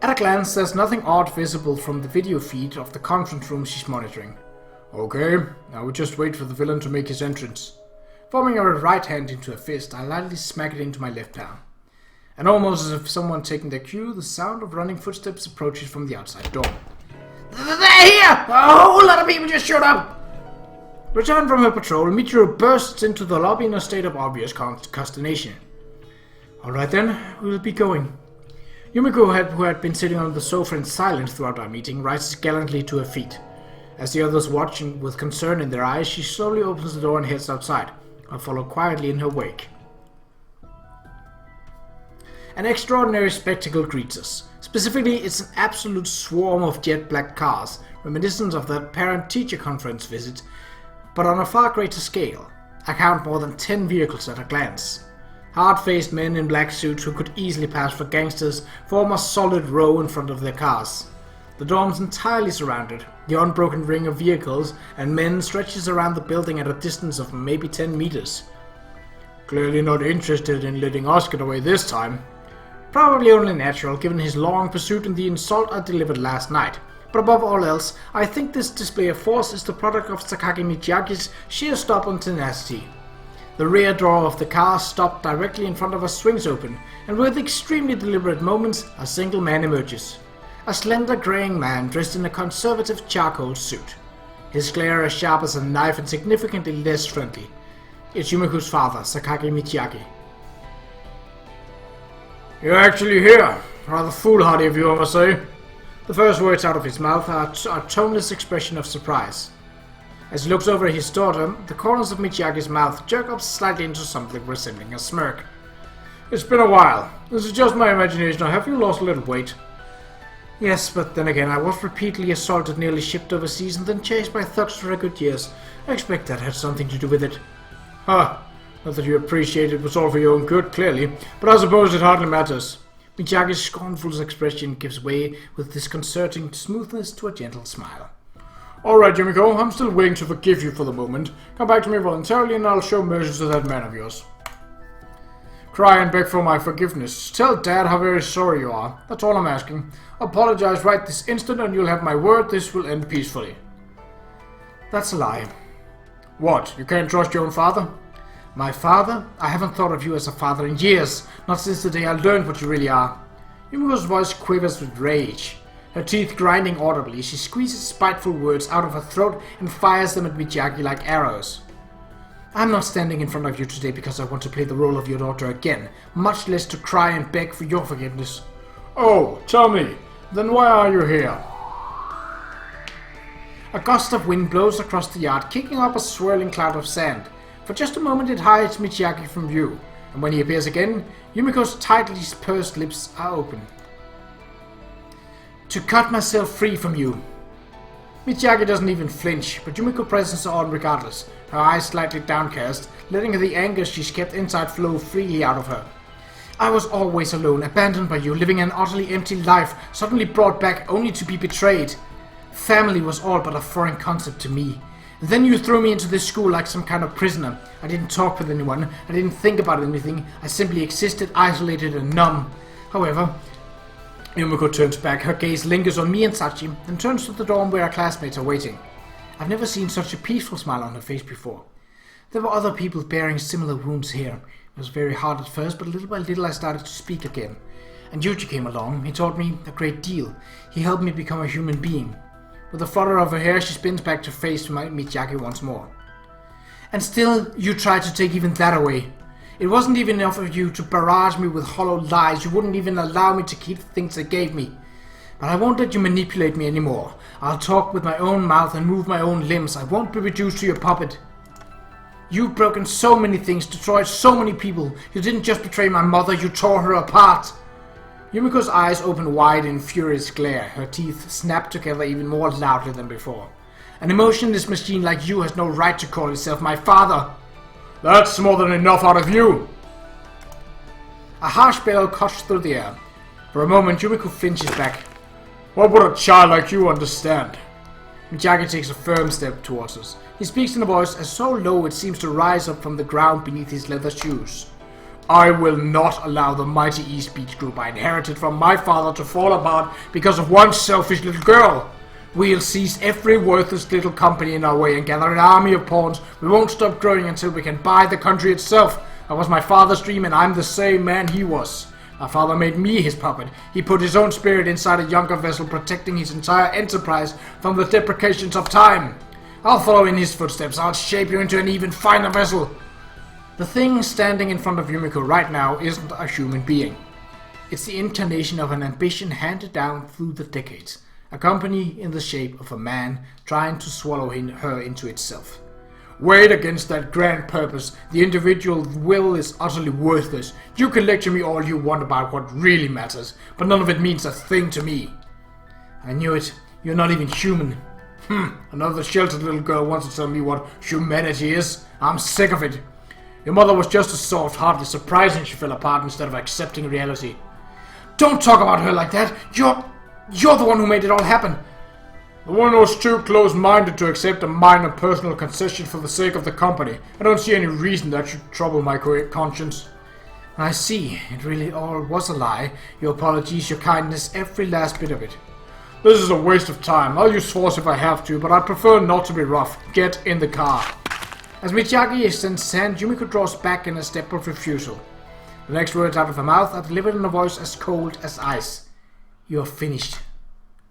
[SPEAKER 2] At a glance, there's nothing odd visible from the video feed of the conference room she's monitoring.
[SPEAKER 1] Okay, now we just wait for the villain to make his entrance.
[SPEAKER 2] Forming her right hand into a fist, I lightly smack it into my left palm. And almost as if someone taking their cue, the sound of running footsteps approaches from the outside door.
[SPEAKER 3] They're here! A whole lot of people just showed up!
[SPEAKER 2] Returned from her patrol, Michiru bursts into the lobby in a state of obvious consternation. Alright then, we'll be going. Yumiko, who had been sitting on the sofa in silence throughout our meeting, rises gallantly to her feet. As the others watching with concern in their eyes, she slowly opens the door and heads outside. I follow quietly in her wake. An extraordinary spectacle greets us. Specifically, it's an absolute swarm of jet-black cars, reminiscent of that parent-teacher conference visit, but on a far greater scale. I count more than 10 vehicles at a glance. Hard-faced men in black suits who could easily pass for gangsters form a solid row in front of their cars. The dome's entirely surrounded. The unbroken ring of vehicles and men stretches around the building at a distance of maybe 10 meters.
[SPEAKER 1] Clearly not interested in letting us get away this time.
[SPEAKER 2] Probably only natural, given his long pursuit and the insult I delivered last night. But above all else, I think this display of force is the product of Sakagi Michiaki's sheer stubborn tenacity. The rear door of the car stopped directly in front of us swings open, and with extremely deliberate movements, a single man emerges. A slender graying man dressed in a conservative charcoal suit. His glare as sharp as a knife and significantly less friendly. It's Yumiko's father, Sakagi Michiaki.
[SPEAKER 1] You're actually here. Rather foolhardy of you, I must say.
[SPEAKER 2] The first words out of his mouth are a toneless expression of surprise.
[SPEAKER 1] As he looks over at his daughter, the corners of Michiaki's mouth jerk up slightly into something resembling a smirk. It's been a while. This is just my imagination, or have you lost a little weight? Yes, but then again, I was repeatedly assaulted, nearly shipped overseas, and then chased by thugs for a good years. I expect that had something to do with it. Huh. Not that you appreciate it was all for your own good, clearly, but I suppose it hardly matters. Michiaki's scornful expression gives way with disconcerting smoothness to a gentle smile. Alright, Yumiko, I'm still willing to forgive you for the moment. Come back to me voluntarily and I'll show mercy to that man of yours. Cry and beg for my forgiveness. Tell Dad how very sorry you are. That's all I'm asking. Apologize right this instant and you'll have my word this will end peacefully. That's a lie. What? You can't trust your own father? My father? I haven't thought of you as a father in years. Not since the day I learned what you really are. Yumiko's voice quivers with rage. Her teeth grinding audibly, she squeezes spiteful words out of her throat and fires them at Michiaki like arrows. I'm not standing in front of you today because I want to play the role of your daughter again, much less to cry and beg for your forgiveness. Oh, tell me, then why are you here? A gust of wind blows across the yard, kicking up a swirling cloud of sand. For just a moment it hides Michiaki from view, and when he appears again, Yumiko's tightly pursed lips are open. To cut myself free from you. Michiaki doesn't even flinch, but Yumiko presses on regardless, her eyes slightly downcast, letting the anger she's kept inside flow freely out of her. I was always alone, abandoned by you, living an utterly empty life, suddenly brought back only to be betrayed. Family was all but a foreign concept to me. Then you threw me into this school like some kind of prisoner. I didn't talk with anyone, I didn't think about anything, I simply existed isolated and numb. However, Yumiko turns back, her gaze lingers on me and Sachi, then turns to the dorm where our classmates are waiting. I've never seen such a peaceful smile on her face before. There were other people bearing similar wounds here. It was very hard at first, but little by little I started to speak again. And Yuuji came along. He taught me a great deal. He helped me become a human being. With a flutter of her hair, she spins back to face Michiaki once more. And still, you tried to take even that away. It wasn't even enough of you to barrage me with hollow lies. You wouldn't even allow me to keep the things they gave me. But I won't let you manipulate me anymore. I'll talk with my own mouth and move my own limbs. I won't be reduced to your puppet. You've broken so many things, destroyed so many people. You didn't just betray my mother, you tore her apart. Yumiko's eyes open wide in furious glare. Her teeth snap together even more loudly than before. An emotionless machine like you has no right to call itself my father. That's more than enough out of you. A harsh bellow cuts through the air. For a moment, Yumiko flinches back. What would a child like you understand? Michiaki takes a firm step towards us. He speaks in a voice as so low it seems to rise up from the ground beneath his leather shoes. I will not allow the mighty East Beach group I inherited from my father to fall apart because of one selfish little girl. We'll seize every worthless little company in our way and gather an army of pawns. We won't stop growing until we can buy the country itself. That was my father's dream and I'm the same man he was. My father made me his puppet. He put his own spirit inside a younger vessel, protecting his entire enterprise from the deprecations of time. I'll follow in his footsteps. I'll shape you into an even finer vessel. The thing standing in front of Yumiko right now isn't a human being. It's the incarnation of an ambition handed down through the decades. A company in the shape of a man trying to swallow her into itself. Weighed against that grand purpose, the individual will is utterly worthless. You can lecture me all you want about what really matters, but none of it means a thing to me. I knew it. You're not even human. Another sheltered little girl wants to tell me what humanity is. I'm sick of it. Your mother was just as soft, hardly surprising she fell apart instead of accepting reality. Don't talk about her like that. You're the one who made it all happen. The one who was too close-minded to accept a minor personal concession for the sake of the company. I don't see any reason that should trouble my conscience. I see. It really all was a lie. Your apologies, your kindness, every last bit of it. This is a waste of time. I'll use force if I have to, but I prefer not to be rough. Get in the car. As Michiaki extends his hand, Yumiko draws back in a step of refusal. The next words out of her mouth are delivered in a voice as cold as ice. You're finished.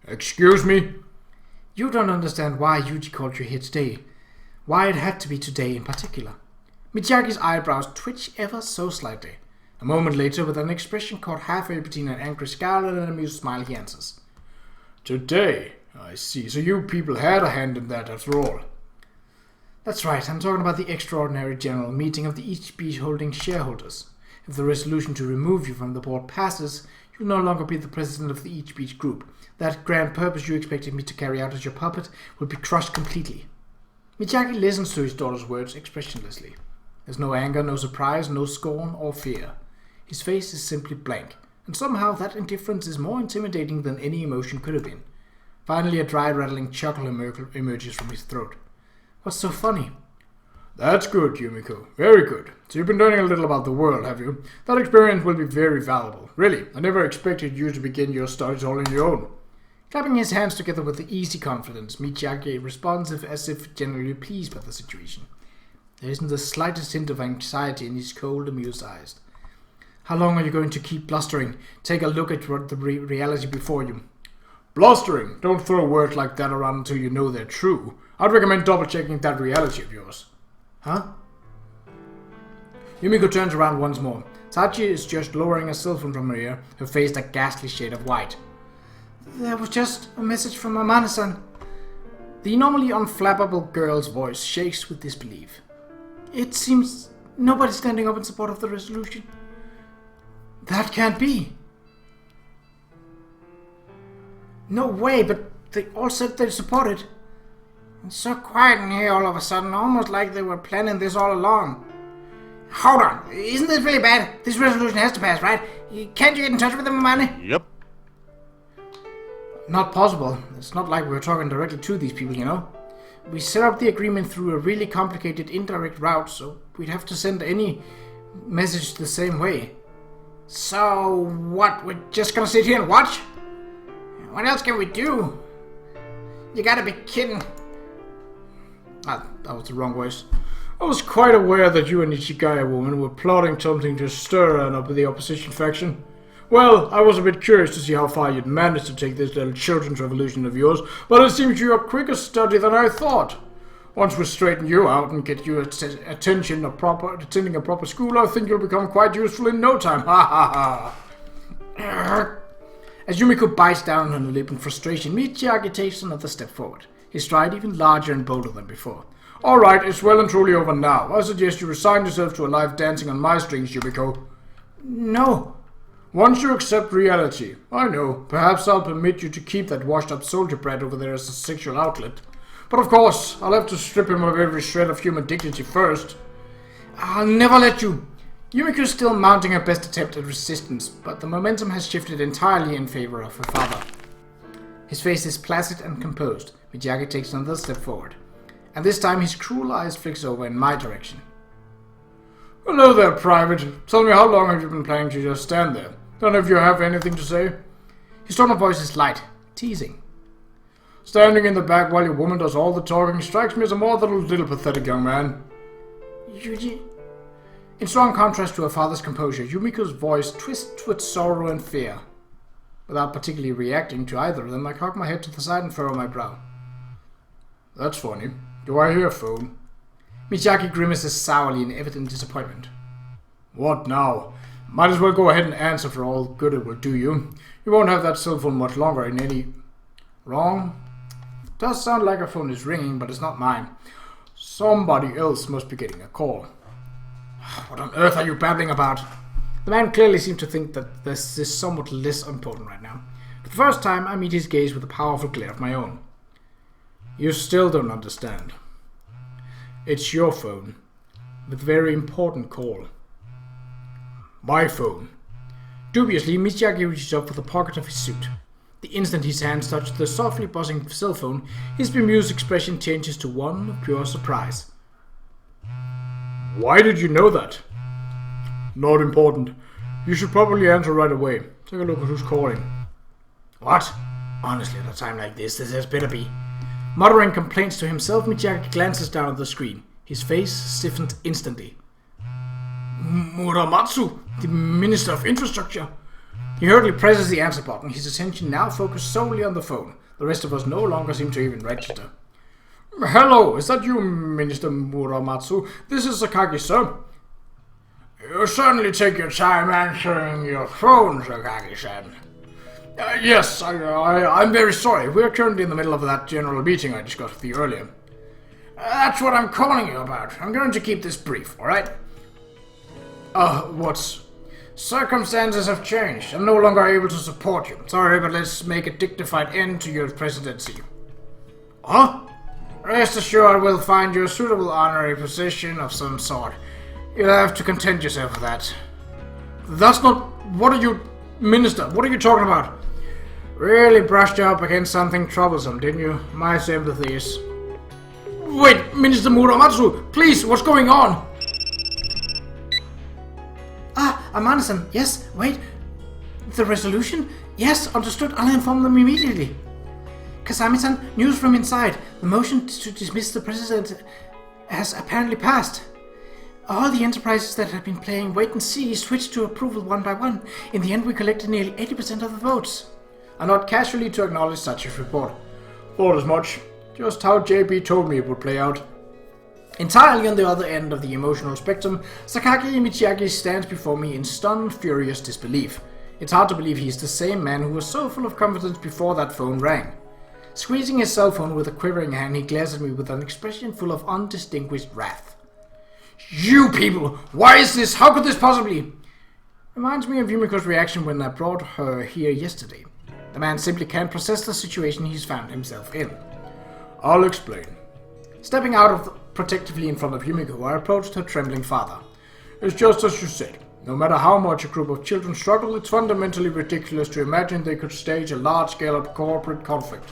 [SPEAKER 1] Excuse me? You don't understand why Yuuji called you here today. Why it had to be today in particular. Michiaki's eyebrows twitch ever so slightly. A moment later, with an expression caught halfway between an angry scowl and an amused smile, he answers. Today? I see. So you people had a hand in that after all.
[SPEAKER 2] That's right, I'm talking about the extraordinary general meeting of the Ichigaya holding shareholders. If the resolution to remove you from the board passes, you'll no longer be the president of the Ichigaya group. That grand purpose you expected me to carry out as your puppet will be crushed completely. Miyagi listens to his daughter's words expressionlessly. There's no anger, no surprise, no scorn or fear. His face is simply blank, and somehow that indifference is more intimidating than any emotion could have been. Finally, a dry, rattling chuckle emerges from his throat. What's so funny?
[SPEAKER 1] That's good, Yumiko. Very good. So you've been learning a little about the world, have you? That experience will be very valuable. Really, I never expected you to begin your studies all on your own.
[SPEAKER 2] Clapping his hands together with easy confidence, Miyagi responds as if generally pleased by the situation. There isn't the slightest hint of anxiety in his cold, amused eyes. How long are you going to keep blustering? Take a look at the reality before you.
[SPEAKER 1] Blustering? Don't throw words like that around until you know they're true. I'd recommend double-checking that reality of yours.
[SPEAKER 2] Huh? Yumiko turns around once more. Tachi is just lowering a cell phone from her ear, her face a ghastly shade of white. There was just a message from Amane-san. The normally unflappable girl's voice shakes with disbelief. It seems nobody's standing up in support of the resolution. That can't be. No way, but they all said they support it. It's so quiet in here all of a sudden, almost like they were planning this all along. Hold on, isn't this really bad? This resolution has to pass, right? Can't you get in touch with them, Amane?
[SPEAKER 4] Yep.
[SPEAKER 2] Not possible. It's not like we're talking directly to these people, you know. We set up the agreement through a really complicated indirect route, so we'd have to send any message the same way. So what, we're just gonna sit here and watch? What else can we do? You gotta be kidding. That was the wrong voice.
[SPEAKER 1] I was quite aware that you and Ichigaya woman were plotting something to stir up the opposition faction. Well, I was a bit curious to see how far you'd managed to take this little children's revolution of yours, but it seems you're a quicker study than I thought. Once we straighten you out and get you attending a proper school, I think you'll become quite useful in no time. Ha ha ha.
[SPEAKER 2] As Yumiko bites down on her lip in frustration, Miyagi takes another step forward, his stride even larger and bolder than before.
[SPEAKER 1] Alright, it's well and truly over now. I suggest you resign yourself to a life dancing on my strings, Yumiko.
[SPEAKER 2] No.
[SPEAKER 1] Once you accept reality, I know, perhaps I'll permit you to keep that washed-up soldier brat over there as a sexual outlet. But of course, I'll have to strip him of every shred of human dignity first.
[SPEAKER 2] I'll never let you. Yumiko is still mounting her best attempt at resistance, but the momentum has shifted entirely in favor of her father. His face is placid and composed. Miyagi takes another step forward, and this time his cruel eyes flicks over in my direction.
[SPEAKER 1] Hello there, Private. Tell me, how long have you been planning to just stand there? Don't know if you have anything to say.
[SPEAKER 2] His tone of voice is light, teasing.
[SPEAKER 1] Standing in the back while your woman does all the talking strikes me as a more than a little pathetic young man.
[SPEAKER 2] Yuuji. In strong contrast to her father's composure, Yumiko's voice twists with sorrow and fear. Without particularly reacting to either of them, I cock my head to the side and furrow my brow.
[SPEAKER 1] That's funny. Do I hear a phone?
[SPEAKER 2] Miyagi grimaces sourly in evident disappointment.
[SPEAKER 1] What now? Might as well go ahead and answer for all good it will do you. You won't have that cell phone much longer in any... Wrong? Does sound like a phone is ringing, but it's not mine. Somebody else must be getting a call.
[SPEAKER 2] What on earth are you babbling about? The man clearly seemed to think that this is somewhat less important right now. For the first time, I meet his gaze with a powerful glare of my own.
[SPEAKER 1] You still don't understand. It's your phone, with a very important call. My phone.
[SPEAKER 2] Dubiously, Miyagi reaches up for the pocket of his suit. The instant his hands touch the softly buzzing cell phone, his bemused expression changes to one of pure surprise.
[SPEAKER 1] Why did you know that? Not important. You should probably answer right away. Take a look at who's calling.
[SPEAKER 2] What? Honestly, at a time like this has better be. Muttering complaints to himself, Miyagi glances down at the screen. His face stiffened instantly.
[SPEAKER 1] Muramatsu, the Minister of Infrastructure.
[SPEAKER 2] He hurriedly presses the answer button, his attention now focused solely on the phone. The rest of us no longer seem to even register.
[SPEAKER 1] Hello, is that you, Minister Muramatsu? This is Sakagi, sir. You certainly take your time answering your phone, Sakagi-san. Yes, I'm very sorry. We're currently in the middle of that general meeting I discussed with you earlier. That's what I'm calling you about. I'm going to keep this brief, alright? What's... Circumstances have changed. I'm no longer able to support you. Sorry, but let's make a dignified end to your presidency. Huh? Rest assured we'll find you a suitable honorary position of some sort. You'll have to content yourself with that. That's not... What are you... Minister, what are you talking about? Really brushed you up against something troublesome, didn't you? My sympathies. Wait, Minister Muramatsu, please, what's going on?
[SPEAKER 2] Amane-san, yes, wait. The resolution? Yes, understood. I'll inform them immediately. Kasami-san, news from inside. The motion to dismiss the president has apparently passed. All the enterprises that had been playing wait and see switched to approval one by one. In the end, we collected nearly 80% of the votes.
[SPEAKER 1] I nod casually to acknowledge such a report. Thought as much. Just how JB told me it would play out. Entirely on the other end of the emotional spectrum, Sakaki Michiaki stands before me in stunned, furious disbelief. It's hard to believe he's the same man who was so full of confidence before that phone rang. Squeezing his cell phone with a quivering hand, he glares at me with an expression full of undistinguished wrath. You people! Why is this? How could this possibly? Reminds me of Yumiko's reaction when I brought her here yesterday. The man simply can't process the situation he's found himself in. I'll explain. Stepping protectively in front of Yumiko, I approached her trembling father. It's just as you said. No matter how much a group of children struggle, it's fundamentally ridiculous to imagine they could stage a large-scale corporate conflict.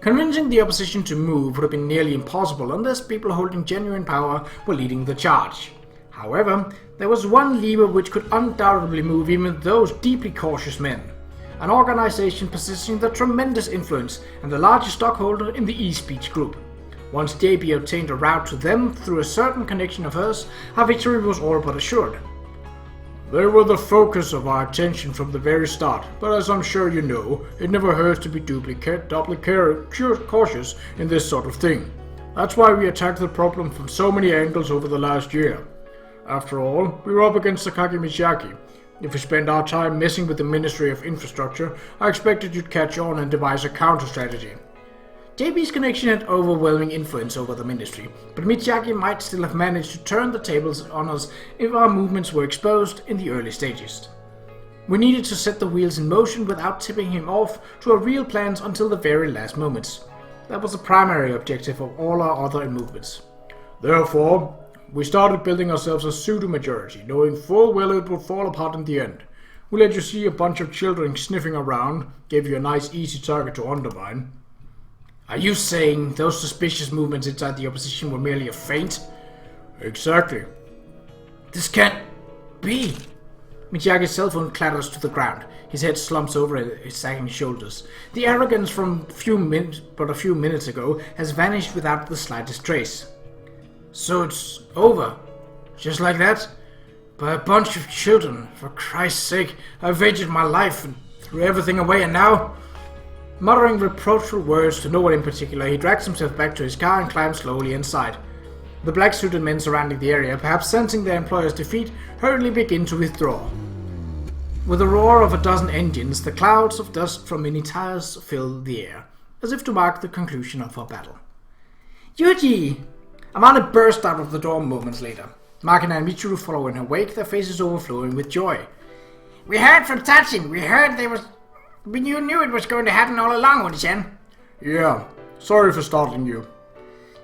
[SPEAKER 1] Convincing the opposition to move would have been nearly impossible unless people holding genuine power were leading the charge. However, there was one lever which could undoubtedly move even those deeply cautious men. An organization possessing the tremendous influence and the largest stockholder in the e-speech group. Once JB obtained a route to them through a certain connection of hers, her victory was all but assured. They were the focus of our attention from the very start, but as I'm sure you know, it never hurts to be doubly cautious in this sort of thing. That's why we attacked the problem from so many angles over the last year. After all, we were up against Sakaki Michiaki. If we spent our time messing with the Ministry of Infrastructure, I expected you'd catch on and devise a counter-strategy. JB's connection had overwhelming influence over the ministry, but Michiaki might still have managed to turn the tables on us if our movements were exposed in the early stages. We needed to set the wheels in motion without tipping him off to our real plans until the very last moments. That was the primary objective of all our other movements. Therefore, we started building ourselves a pseudo-majority, knowing full well it would fall apart in the end. We let you see a bunch of children sniffing around, gave you a nice easy target to undermine. Are you saying those suspicious movements inside the opposition were merely a feint? Exactly. This can't be. Michiaki's cell phone clatters to the ground. His head slumps over his sagging shoulders. The arrogance from a few minutes ago has vanished without the slightest trace. So it's over? Just like that? By a bunch of children. For Christ's sake, I've waged my life and threw everything away, and now... Muttering reproachful words to no one in particular, he drags himself back to his car and climbs slowly inside. The black-suited men surrounding the area, perhaps sensing their employer's defeat, hurriedly begin to withdraw. With the roar of a dozen engines, the clouds of dust from many tires fill the air, as if to mark the conclusion of our battle. Yuuji! Amane burst out of the door moments later. Makina and Michiru follow in her wake, their faces overflowing with joy.
[SPEAKER 3] We heard from Tachin. We heard there was... You knew it was going to happen all along, Oni-chan.
[SPEAKER 1] Yeah, sorry for startling you.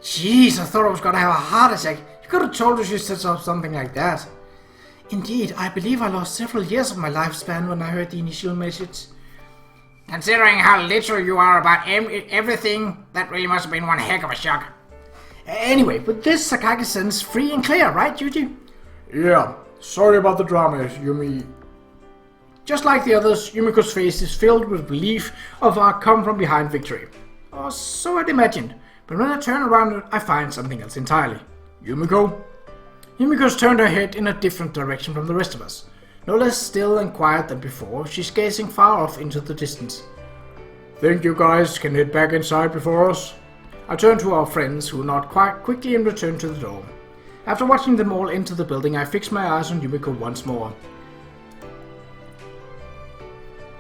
[SPEAKER 2] Jeez, I thought I was going to have a heart attack. You could have told us you said something like that. Indeed, I believe I lost several years of my lifespan when I heard the initial message.
[SPEAKER 3] Considering how literal you are about everything, that really must have been one heck of a shock.
[SPEAKER 2] Anyway, with this, Sakaki-sen's free and clear, right, Yuuji?
[SPEAKER 1] Yeah, sorry about the drama, Yumi. Just like the others, Yumiko's face is filled with belief of our come-from-behind victory. Or so I'd imagined, but when I turn around, I find something else entirely. Yumiko? Yumiko's turned her head in a different direction from the rest of us. No less still and quiet than before, she's gazing far off into the distance. Think you guys can head back inside before us? I turn to our friends, who nod quite quickly and return to the door. After watching them all enter the building, I fix my eyes on Yumiko once more.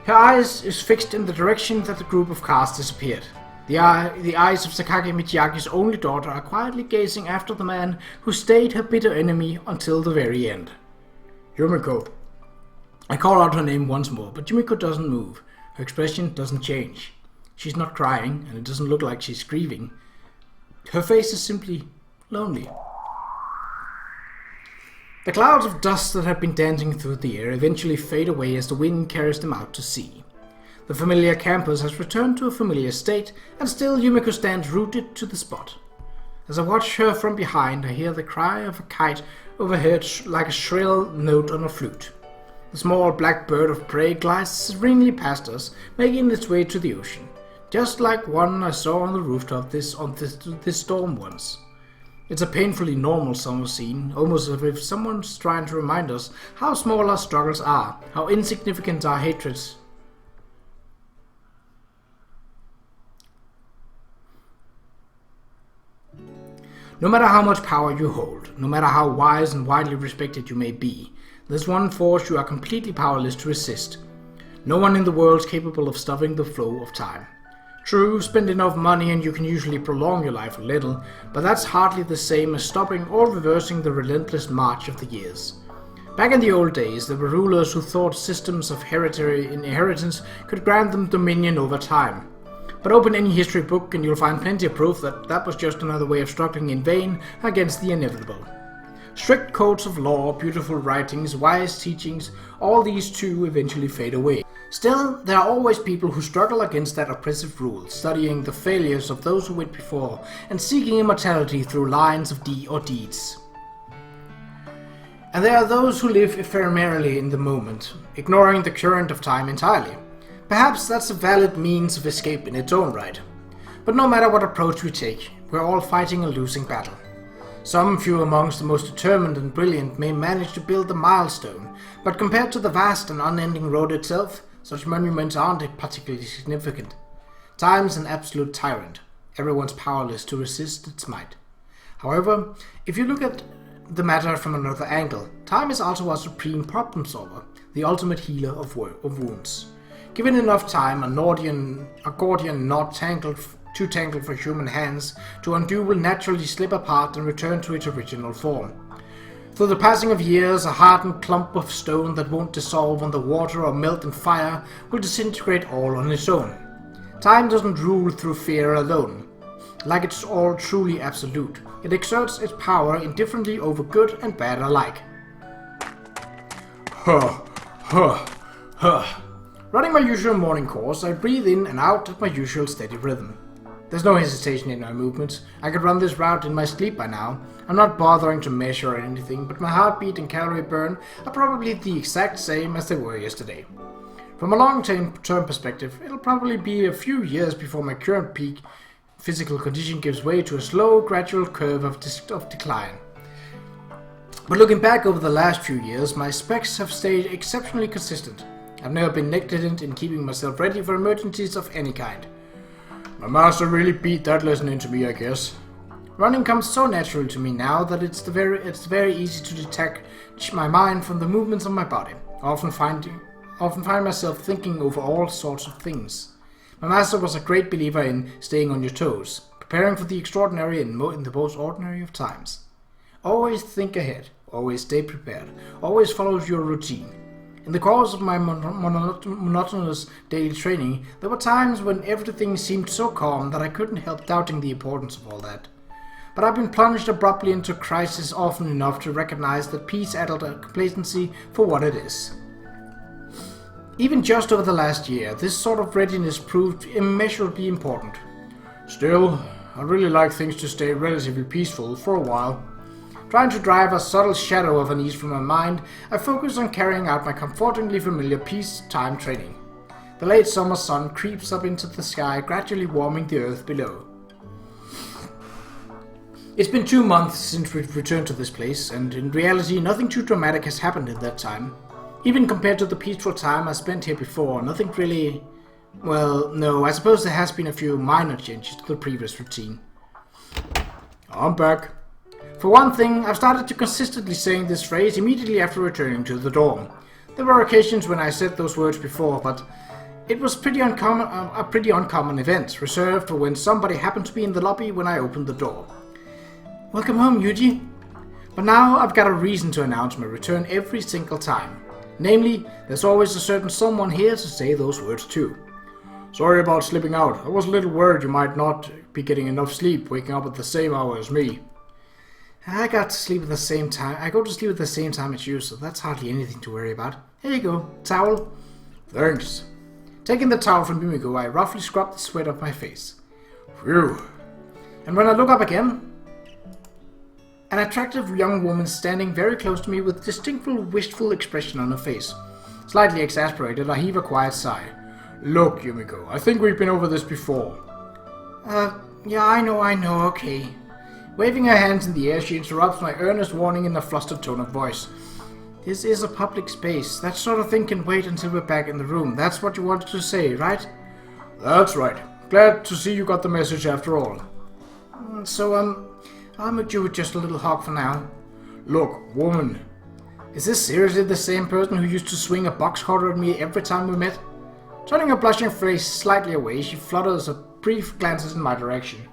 [SPEAKER 1] Her eyes is fixed in the direction that the group of cars disappeared.
[SPEAKER 2] The eyes of Sakaki Michiaki's only daughter are quietly gazing after the man who stayed her bitter enemy until the very end.
[SPEAKER 1] Yumiko.
[SPEAKER 2] I call out her name once more, but Yumiko doesn't move. Her expression doesn't change. She's not crying, and it doesn't look like she's grieving. Her face is simply lonely. The clouds of dust that have been dancing through the air eventually fade away as the wind carries them out to sea. The familiar campus has returned to a familiar state, and still Yumiko stands rooted to the spot. As I watch her from behind, I hear the cry of a kite overhead like a shrill note on a flute. The small black bird of prey glides serenely past us, making its way to the ocean, just like one I saw on the rooftop this storm once. It's a painfully normal summer scene, almost as if someone's trying to remind us how small our struggles are, how insignificant our hatreds. No matter how much power you hold, no matter how wise and widely respected you may be, there's one force you are completely powerless to resist. No one in the world's capable of stopping the flow of time. True, spend enough money and you can usually prolong your life a little, but that's hardly the same as stopping or reversing the relentless march of the years. Back in the old days, there were rulers who thought systems of hereditary inheritance could grant them dominion over time. But open any history book and you'll find plenty of proof that that was just another way of struggling in vain against the inevitable. Strict codes of law, beautiful writings, wise teachings, all these too eventually fade away. Still, there are always people who struggle against that oppressive rule, studying the failures of those who went before, and seeking immortality through lines of deeds. And there are those who live ephemerally in the moment, ignoring the current of time entirely. Perhaps that's a valid means of escape in its own right. But no matter what approach we take, we're all fighting a losing battle. Some few amongst the most determined and brilliant may manage to build the milestone, but compared to the vast and unending road itself, such monuments aren't particularly significant. Time's an absolute tyrant. Everyone's powerless to resist its might. However, if you look at the matter from another angle, time is also a supreme problem solver, the ultimate healer of wounds. Given enough time, a Gordian knot too tangled for human hands to undo will naturally slip apart and return to its original form. Through the passing of years, a hardened clump of stone that won't dissolve under water or melt in fire will disintegrate all on its own. Time doesn't rule through fear alone. Like it's all truly absolute, it exerts its power indifferently over good and bad alike. Running my usual morning course, I breathe in and out at my usual steady rhythm. There's no hesitation in my movements. I could run this route in my sleep by now. I'm not bothering to measure or anything, but my heartbeat and calorie burn are probably the exact same as they were yesterday. From a long-term perspective, it'll probably be a few years before my current peak physical condition gives way to a slow, gradual curve of decline. But looking back over the last few years, my specs have stayed exceptionally consistent. I've never been negligent in keeping myself ready for emergencies of any kind. My master really beat that lesson into me, I guess. Running comes so naturally to me now that it's very easy to detach my mind from the movements of my body. I often find myself thinking over all sorts of things. My master was a great believer in staying on your toes, preparing for the extraordinary in the most ordinary of times. Always think ahead, always stay prepared, always follow your routine. In the course of my monotonous daily training, there were times when everything seemed so calm that I couldn't help doubting the importance of all that. But I've been plunged abruptly into crisis often enough to recognize that peace addled complacency for what it is. Even just over the last year, this sort of readiness proved immeasurably important. Still, I'd really like things to stay relatively peaceful for a while. Trying to drive a subtle shadow of unease from my mind, I focus on carrying out my comfortingly familiar peacetime training. The late summer sun creeps up into the sky, gradually warming the earth below. It's been 2 months since we've returned to this place, and in reality nothing too dramatic has happened in that time. Even compared to the peaceful time I spent here before, nothing really... Well, no, I suppose there has been a few minor changes to the previous routine. I'm back. For one thing, I've started to consistently saying this phrase immediately after returning to the dorm. There were occasions when I said those words before, but It was a pretty uncommon event, reserved for when somebody happened to be in the lobby when I opened the door. Welcome home, Yuuji. But now I've got a reason to announce my return every single time. Namely, there's always a certain someone here to say those words too.
[SPEAKER 1] Sorry about slipping out. I was a little worried you might not be getting enough sleep, waking up at the same hour as me.
[SPEAKER 2] I go to sleep at the same time as you, so that's hardly anything to worry about. Here you go, towel.
[SPEAKER 1] Thanks.
[SPEAKER 2] Taking the towel from Yumiko, I roughly scrub the sweat off my face.
[SPEAKER 1] Phew.
[SPEAKER 2] And when I look up again, an attractive young woman standing very close to me with distinctly wistful expression on her face. Slightly exasperated, I heave a quiet sigh.
[SPEAKER 1] Look, Yumiko, I think we've been over this before.
[SPEAKER 2] Yeah, I know, okay. Waving her hands in the air, she interrupts my earnest warning in a flustered tone of voice. This is a public space. That sort of thing can wait until we're back in the room. That's what you wanted to say, right?
[SPEAKER 1] That's right. Glad to see you got the message after all.
[SPEAKER 2] So, I'll meet you with just a little hug for now.
[SPEAKER 1] Look, woman.
[SPEAKER 2] Is this seriously the same person who used to swing a box cutter at me every time we met? Turning her blushing face slightly away, she flutters a brief glances in my direction.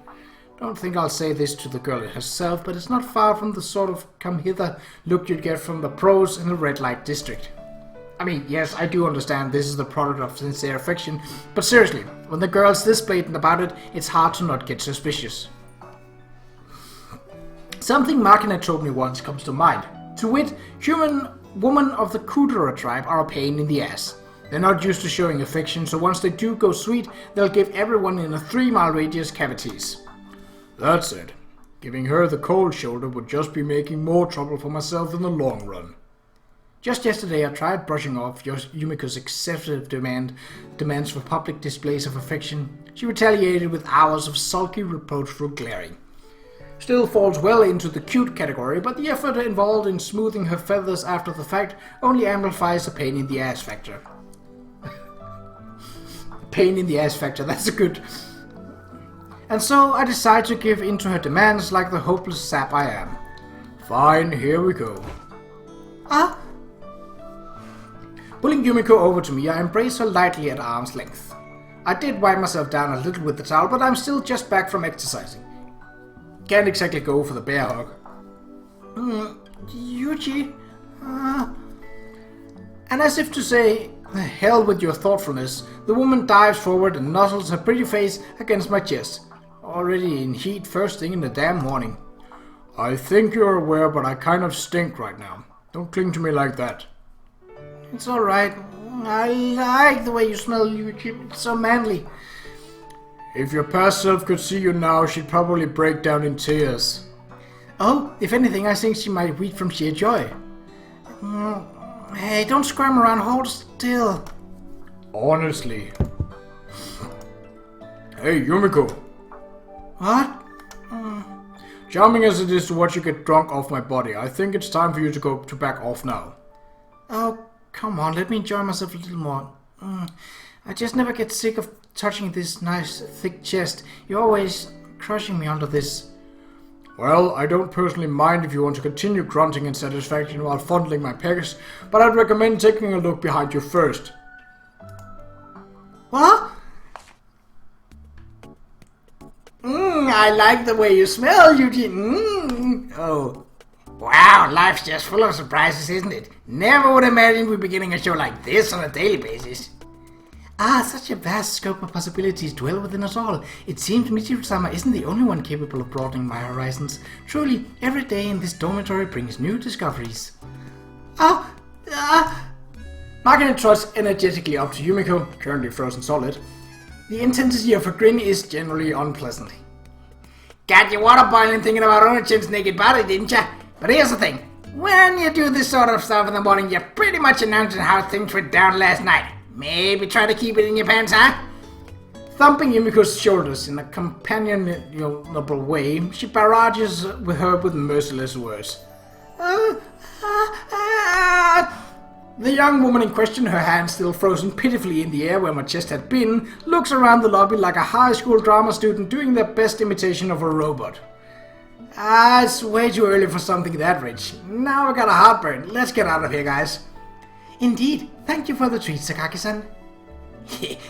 [SPEAKER 2] Don't think I'll say this to the girl herself, but it's not far from the sort of come-hither look you'd get from the pros in the red light district. I mean, yes, I do understand this is the product of sincere affection, but seriously, when the girl's this blatant about it, it's hard to not get suspicious. Something Makina told me once comes to mind. To wit, human women of the Qa'Rajh tribe are a pain in the ass. They're not used to showing affection, so once they do go sweet, they'll give everyone in a 3-mile radius cavities.
[SPEAKER 1] That said, giving her the cold shoulder would just be making more trouble for myself in the long run.
[SPEAKER 2] Just yesterday I tried brushing off Yumiko's excessive demands for public displays of affection. She retaliated with hours of sulky, reproachful glaring. Still falls well into the cute category, but the effort involved in smoothing her feathers after the fact only amplifies the pain in the ass factor. Pain in the ass factor, that's a good... And so I decide to give in to her demands like the hopeless sap I am.
[SPEAKER 1] Fine, here we go.
[SPEAKER 2] Pulling Yumiko over to me, I embrace her lightly at arm's length. I did wipe myself down a little with the towel, but I'm still just back from exercising. Can't exactly go for the bear hug. Yuuji... And as if to say, the hell with your thoughtfulness, the woman dives forward and nuzzles her pretty face against my chest. Already in heat first thing in the damn morning.
[SPEAKER 1] I think you're aware, but I kind of stink right now. Don't cling to me like that.
[SPEAKER 2] It's alright. I like the way you smell, Yuuji. It's so manly.
[SPEAKER 1] If your past self could see you now, she'd probably break down in tears.
[SPEAKER 2] Oh, if anything, I think she might weep from sheer joy. Hey, don't squirm around, hold still.
[SPEAKER 1] Honestly. Hey, Yumiko.
[SPEAKER 2] What?
[SPEAKER 1] Charming as it is to watch you get drunk off my body, I think it's time for you to go to back off now.
[SPEAKER 2] Oh, come on, let me enjoy myself a little more. I just never get sick of touching this nice, thick chest. You're always crushing me under this.
[SPEAKER 1] Well, I don't personally mind if you want to continue grunting in satisfaction while fondling my pecs, but I'd recommend taking a look behind you first.
[SPEAKER 2] What? I like the way you smell, Yuuji. Oh. Wow, life's just full of surprises, isn't it? Never would imagine we'd be getting a show like this on a daily basis. Such a vast scope of possibilities dwell within us all. It seems Michiru-sama isn't the only one capable of broadening my horizons. Truly, every day in this dormitory brings new discoveries. Makina trots energetically up to Yumiko, currently frozen solid. The intensity of her grin is generally unpleasant. Got your water boiling thinking about Onochin's naked body, didn't ya? But here's the thing. When you do this sort of stuff in the morning, you're pretty much announcing how things went down last night. Maybe try to keep it in your pants, huh? Thumping Yumiko's shoulders in a companionable way, she barrages with her with merciless words. The young woman in question, her hand still frozen pitifully in the air where my chest had been, looks around the lobby like a high school drama student doing their best imitation of a robot. It's way too early for something that rich. Now I got a heartburn. Let's get out of here, guys. Indeed. Thank you for the treat, Sakaki-san.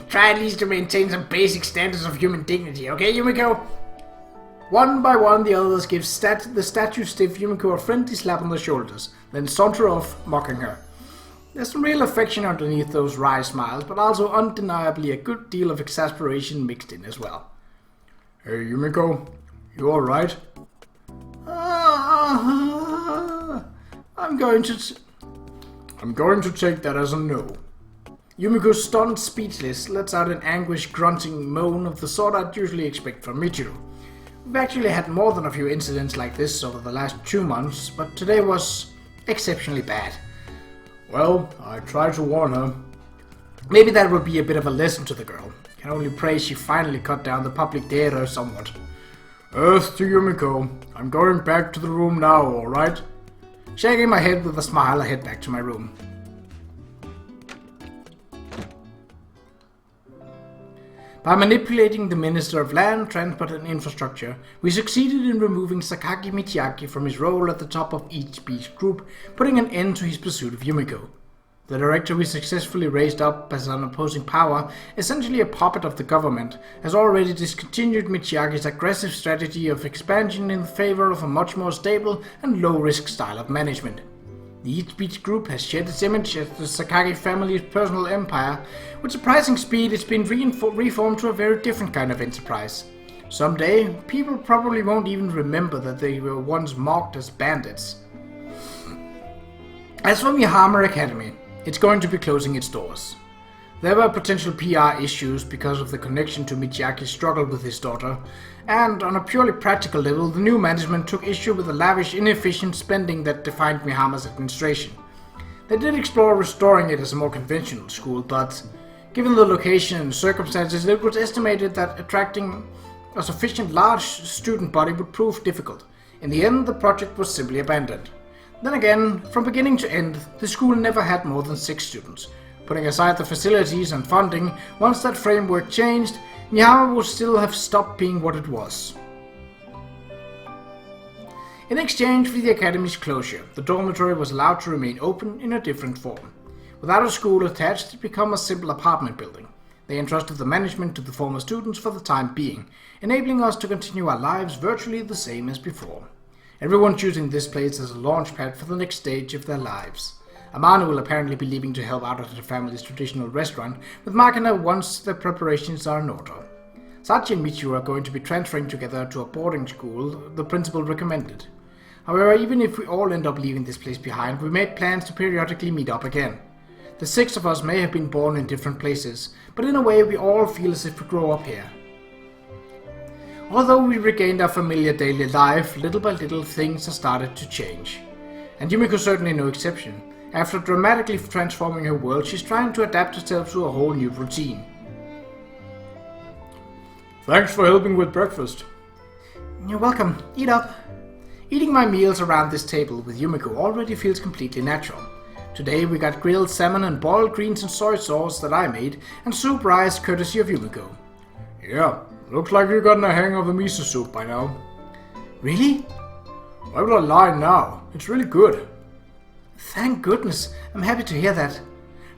[SPEAKER 3] Try at least to maintain some basic standards of human dignity, okay, Yumiko?
[SPEAKER 2] One by one, the others give the statue-stiff Yumiko a friendly slap on the shoulders, then saunter off, mocking her. There's some real affection underneath those wry smiles, but also undeniably a good deal of exasperation mixed in as well.
[SPEAKER 1] Hey, Yumiko, you alright?
[SPEAKER 2] I'm going to
[SPEAKER 1] take that as a no.
[SPEAKER 2] Yumiko, stunned, speechless, lets out an anguished, grunting moan of the sort I'd usually expect from Michiru. We've actually had more than a few incidents like this over the last 2 months, but today was exceptionally bad.
[SPEAKER 1] Well, I tried to warn her.
[SPEAKER 2] Maybe that would be a bit of a lesson to the girl. Can only pray she finally cut down the public theater somewhat.
[SPEAKER 1] Earth to Yumiko. I'm going back to the room now, alright?
[SPEAKER 2] Shaking my head with a smile, I head back to my room. By manipulating the Minister of Land, Transport and Infrastructure, we succeeded in removing Sakaki Michiaki from his role at the top of each beach group, putting an end to his pursuit of Yumiko. The director we successfully raised up as an opposing power, essentially a puppet of the government, has already discontinued Michiaki's aggressive strategy of expansion in favor of a much more stable and low-risk style of management. The East Beach Group has shed its image as the Sakaki family's personal empire. With surprising speed, it's been reformed to a very different kind of enterprise. Someday, people probably won't even remember that they were once mocked as bandits. As for Mihama Academy, it's going to be closing its doors. There were potential PR issues because of the connection to Michiaki's struggle with his daughter, and on a purely practical level, the new management took issue with the lavish, inefficient spending that defined Mihama's administration. They did explore restoring it as a more conventional school, but given the location and circumstances, it was estimated that attracting a sufficient large student body would prove difficult. In the end, the project was simply abandoned. Then again, from beginning to end, the school never had more than 6 students. Putting aside the facilities and funding, once that framework changed, Mihama would still have stopped being what it was. In exchange for the academy's closure, the dormitory was allowed to remain open in a different form. Without a school attached, it became a simple apartment building. They entrusted the management to the former students for the time being, enabling us to continue our lives virtually the same as before. Everyone choosing this place as a launchpad for the next stage of their lives. Amano will apparently be leaving to help out at her family's traditional restaurant, with Makina once the preparations are in order. Sachi and Michiru are going to be transferring together to a boarding school the principal recommended. However, even if we all end up leaving this place behind, we made plans to periodically meet up again. The 6 of us may have been born in different places, but in a way we all feel as if we grow up here. Although we regained our familiar daily life, little by little things have started to change. And Yumiko certainly no exception. After dramatically transforming her world, she's trying to adapt herself to a whole new routine.
[SPEAKER 1] Thanks for helping with breakfast.
[SPEAKER 2] You're welcome. Eat up. Eating my meals around this table with Yumiko already feels completely natural. Today we got grilled salmon and boiled greens and soy sauce that I made, and soup rice courtesy of Yumiko.
[SPEAKER 1] Yeah, looks like you've gotten a hang of the miso soup by now.
[SPEAKER 2] Really?
[SPEAKER 1] Why would I lie now? It's really good.
[SPEAKER 2] Thank goodness, I'm happy to hear that.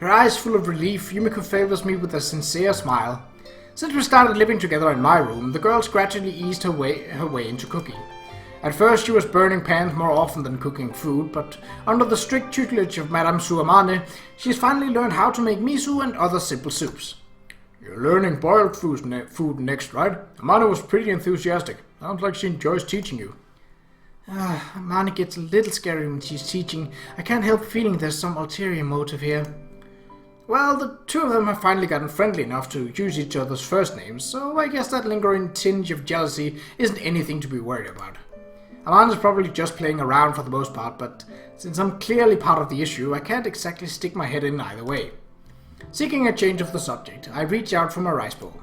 [SPEAKER 2] Her eyes full of relief, Yumiko favors me with a sincere smile. Since we started living together in my room, the girls gradually eased her way into cooking. At first she was burning pans more often than cooking food, but under the strict tutelage of Madame Suamane, she's finally learned how to make miso and other simple soups.
[SPEAKER 1] You're learning boiled food next, right? Amane was pretty enthusiastic. Sounds like she enjoys teaching you.
[SPEAKER 2] Amane gets a little scary when she's teaching. I can't help feeling there's some ulterior motive here. Well, the 2 of them have finally gotten friendly enough to use each other's first names, so I guess that lingering tinge of jealousy isn't anything to be worried about. Amane's probably just playing around for the most part, but since I'm clearly part of the issue, I can't exactly stick my head in either way. Seeking a change of the subject, I reach out for my rice bowl.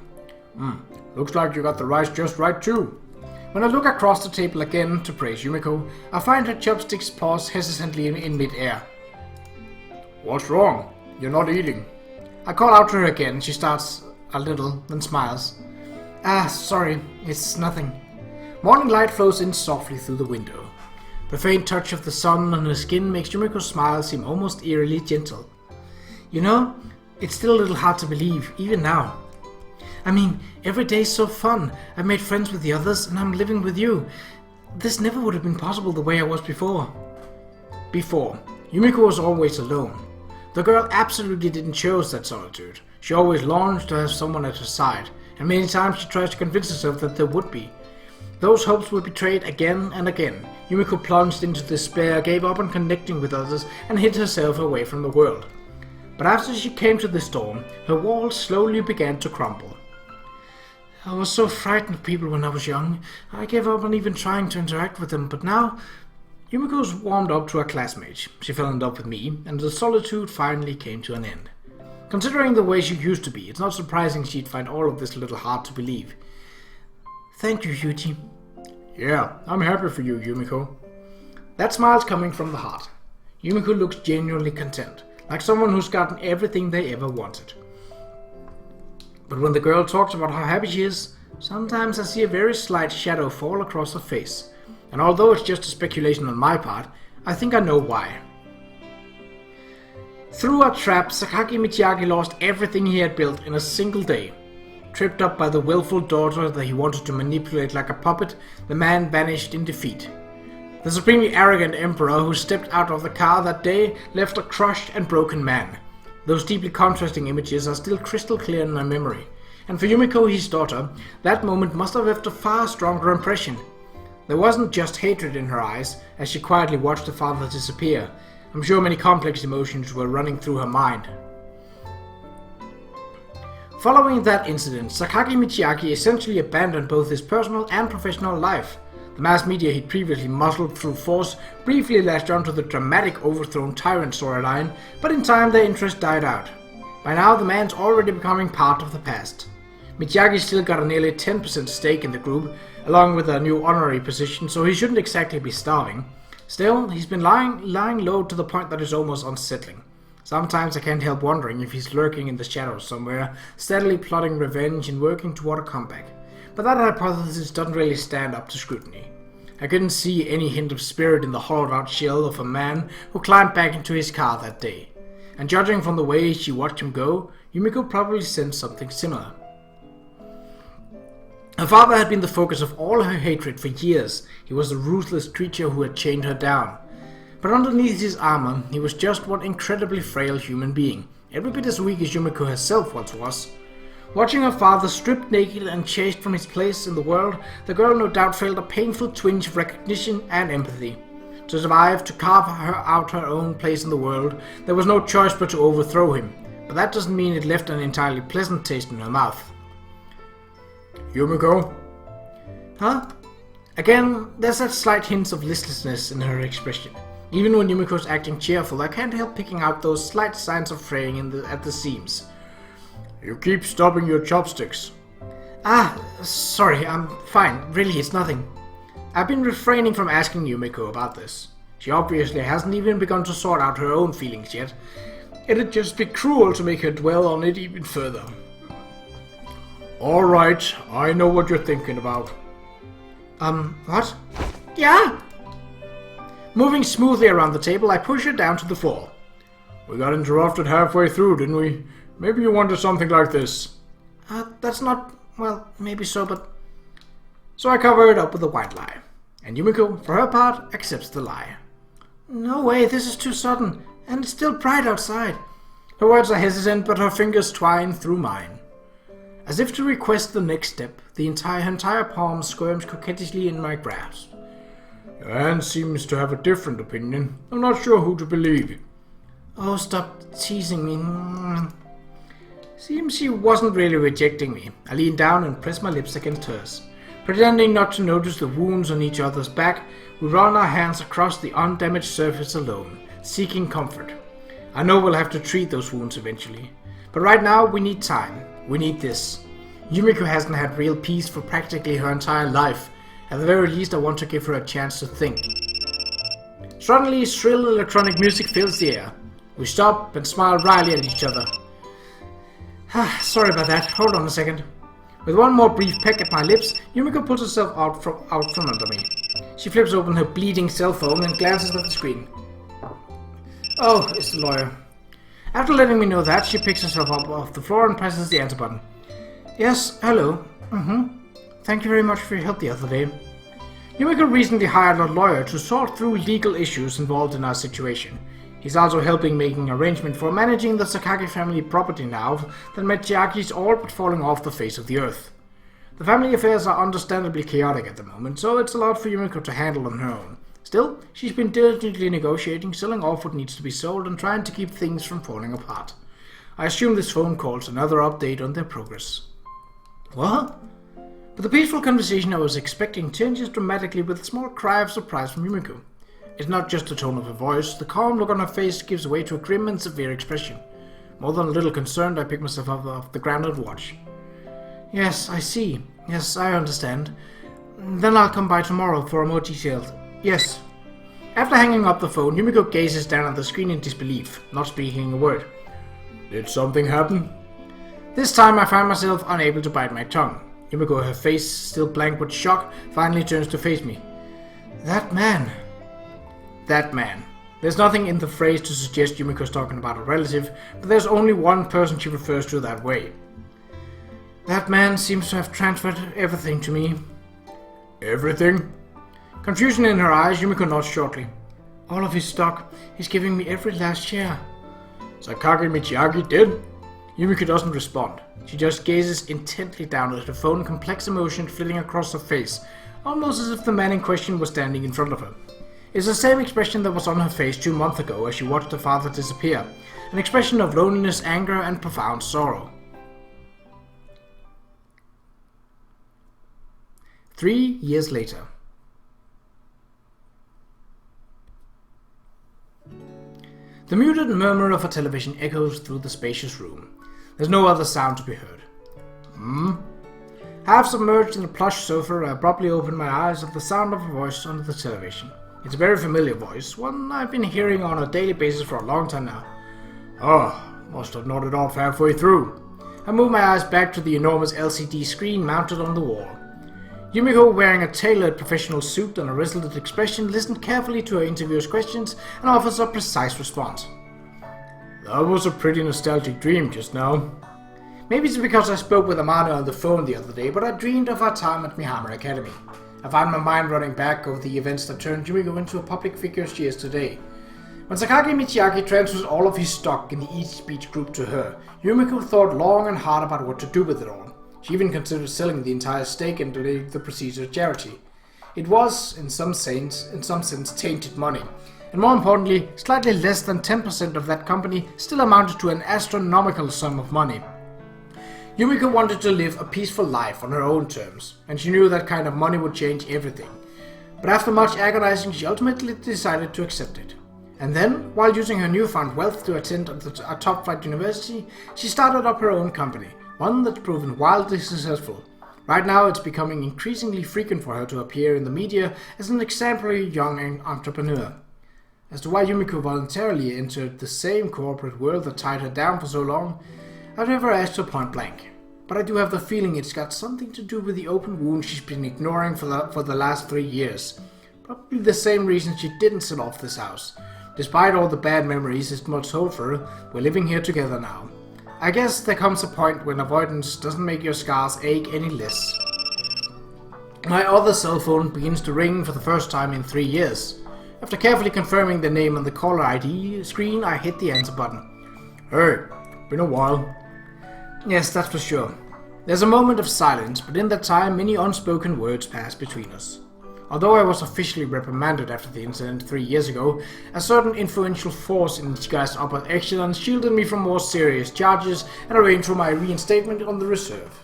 [SPEAKER 1] Looks like you got the rice just right too.
[SPEAKER 2] When I look across the table again to praise Yumiko, I find her chopsticks pause hesitantly in mid-air.
[SPEAKER 1] What's wrong? You're not eating.
[SPEAKER 2] I call out to her again. She starts a little, then smiles. Sorry, it's nothing. Morning light flows in softly through the window. The faint touch of the sun on her skin makes Yumiko's smile seem almost eerily gentle. You know, It's still a little hard to believe, even now. I mean, every day's so fun. I've made friends with the others, and I'm living with you. This never would have been possible the way I was before. Before, Yumiko was always alone. The girl absolutely didn't choose that solitude. She always longed to have someone at her side, and many times she tried to convince herself that there would be. Those hopes were betrayed again and again. Yumiko plunged into despair, gave up on connecting with others, and hid herself away from the world. But after she came to the storm, her walls slowly began to crumble. I was so frightened of people when I was young. I gave up on even trying to interact with them, but now Yumiko's warmed up to her classmates. She fell in love with me, and the solitude finally came to an end. Considering the way she used to be, it's not surprising she'd find all of this a little hard to believe. Thank you, Yuuji.
[SPEAKER 1] Yeah, I'm happy for you, Yumiko.
[SPEAKER 2] That smile's coming from the heart. Yumiko looks genuinely content, like someone who's gotten everything they ever wanted. But when the girl talks about how happy she is, sometimes I see a very slight shadow fall across her face. And although it's just a speculation on my part, I think I know why. Through our trap, Sakaki Michiaki lost everything he had built in a single day. Tripped up by the willful daughter that he wanted to manipulate like a puppet, the man vanished in defeat. The supremely arrogant emperor who stepped out of the car that day left a crushed and broken man. Those deeply contrasting images are still crystal clear in my memory. And for Yumiko, his daughter, that moment must have left a far stronger impression. There wasn't just hatred in her eyes as she quietly watched her father disappear. I'm sure many complex emotions were running through her mind. Following that incident, Sakaki Michiaki essentially abandoned both his personal and professional life. The mass media he'd previously muscled through force briefly latched onto the dramatic overthrown tyrant storyline, but in time their interest died out. By now the man's already becoming part of the past. Michiaki still got a nearly 10% stake in the group, along with a new honorary position, so he shouldn't exactly be starving. Still, he's been lying low to the point that is almost unsettling. Sometimes I can't help wondering if he's lurking in the shadows somewhere, steadily plotting revenge and working toward a comeback. But that hypothesis doesn't really stand up to scrutiny. I couldn't see any hint of spirit in the hollowed-out shell of a man who climbed back into his car that day. And judging from the way she watched him go, Yumiko probably sensed something similar. Her father had been the focus of all her hatred for years. He was the ruthless creature who had chained her down. But underneath his armor, he was just one incredibly frail human being, every bit as weak as Yumiko herself once was. Watching her father stripped naked and chased from his place in the world, the girl no doubt felt a painful twinge of recognition and empathy. To survive, to carve out her own place in the world, there was no choice but to overthrow him. But that doesn't mean it left an entirely pleasant taste in her mouth.
[SPEAKER 1] Yumiko?
[SPEAKER 2] Huh? Again, there's that slight hint of listlessness in her expression. Even when Yumiko's acting cheerful, I can't help picking out those slight signs of fraying at the seams.
[SPEAKER 1] You keep stopping your chopsticks.
[SPEAKER 2] Sorry, I'm fine. Really, it's nothing. I've been refraining from asking Yumiko about this. She obviously hasn't even begun to sort out her own feelings yet. It'd just be cruel to make her dwell on it even further.
[SPEAKER 1] Alright, I know what you're thinking about.
[SPEAKER 2] What? Yeah? Moving smoothly around the table, I push her down to the floor.
[SPEAKER 1] We got interrupted halfway through, didn't we? Maybe you wanted something like this.
[SPEAKER 2] That's not... well, maybe so, but... So I cover it up with a white lie. And Yumiko, for her part, accepts the lie. No way, this is too sudden. And it's still bright outside. Her words are hesitant, but her fingers twine through mine. As if to request the next step, her entire palm squirms coquettishly in my grasp.
[SPEAKER 1] Your aunt seems to have a different opinion. I'm not sure who to believe.
[SPEAKER 2] Oh, stop teasing me. Seems she wasn't really rejecting me. I lean down and press my lips against hers. Pretending not to notice the wounds on each other's back, we run our hands across the undamaged surface alone, seeking comfort. I know we'll have to treat those wounds eventually. But right now, we need time. We need this. Yumiko hasn't had real peace for practically her entire life. At the very least, I want to give her a chance to think. Suddenly, shrill electronic music fills the air. We stop and smile wryly at each other. Sorry about that. Hold on a second. With one more brief peck at my lips, Yumiko pulls herself out from under me. She flips open her bleeding cell phone and glances at the screen. Oh, it's the lawyer. After letting me know that, she picks herself up off the floor and presses the answer button. Yes, hello. Thank you very much for your help the other day. Yumiko recently hired a lawyer to sort through legal issues involved in our situation. He's also helping making arrangements for managing the Sakaki family property now that Machiaki is all but falling off the face of the earth. The family affairs are understandably chaotic at the moment, so it's a lot for Yumiko to handle on her own. Still, she's been diligently negotiating, selling off what needs to be sold, and trying to keep things from falling apart. I assume this phone call's another update on their progress. What? But the peaceful conversation I was expecting changes dramatically with a small cry of surprise from Yumiko. It's not just the tone of her voice, the calm look on her face gives way to a grim and severe expression. More than a little concerned, I pick myself up off the ground and watch. Yes, I see. Yes, I understand. Then I'll come by tomorrow for a more detailed... Yes. After hanging up the phone, Yumiko gazes down at the screen in disbelief, not speaking a word. Did something happen? This time I find myself unable to bite my tongue. Yumiko, her face still blank with shock, finally turns to face me. That man. That man. There's nothing in the phrase to suggest Yumiko's talking about a relative, but there's only one person she refers to that way. That man seems to have transferred everything to me. Everything? Confusion in her eyes, Yumiko nods shortly. All of his stock. He's giving me every last share. Sakaki Michiaki did? Yumiko doesn't respond. She just gazes intently down at her phone, complex emotion flitting across her face, almost as if the man in question was standing in front of her. It's the same expression that was on her face 2 months ago as she watched her father disappear, an expression of loneliness, anger, and profound sorrow. 3 years later. The muted murmur of a television echoes through the spacious room. There's no other sound to be heard. Half submerged in a plush sofa, I abruptly open my eyes at the sound of a voice on the television. It's a very familiar voice, one I've been hearing on a daily basis for a long time now. Oh, must have nodded off halfway through. I move my eyes back to the enormous LCD screen mounted on the wall. Yumiko, wearing a tailored professional suit and a resolute expression, listened carefully to her interviewer's questions and offers a precise response. That was a pretty nostalgic dream just now. Maybe it's because I spoke with Amanda on the phone the other day, but I dreamed of our time at Mihama Academy. I found my mind running back over the events that turned Yumiko into a public figure she is today. When Sakaki Michiaki transfers all of his stock in the East Speech group to her, Yumiko thought long and hard about what to do with it all. She even considered selling the entire stake and donating the proceeds to charity. It was, in some sense, tainted money. And more importantly, slightly less than 10% of that company still amounted to an astronomical sum of money. Yumiko wanted to live a peaceful life on her own terms, and she knew that kind of money would change everything. But after much agonizing, she ultimately decided to accept it. And then, while using her newfound wealth to attend a top-flight university, she started up her own company, one that's proven wildly successful. Right now, it's becoming increasingly frequent for her to appear in the media as an exemplary young entrepreneur. As to why Yumiko voluntarily entered the same corporate world that tied her down for so long, I've never asked her point blank. But I do have the feeling it's got something to do with the open wound she's been ignoring for the last 3 years. Probably the same reason she didn't sell off this house. Despite all the bad memories it must hold for her, we're living here together now. I guess there comes a point when avoidance doesn't make your scars ache any less. My other cell phone begins to ring for the first time in 3 years. After carefully confirming the name on the caller ID screen, I hit the answer button. Hey, been a while. Yes, that's for sure. There's a moment of silence, but in that time many unspoken words pass between us. Although I was officially reprimanded after the incident 3 years ago, a certain influential force in Ichigaya's upper echelon shielded me from more serious charges and arranged for my reinstatement on the reserve.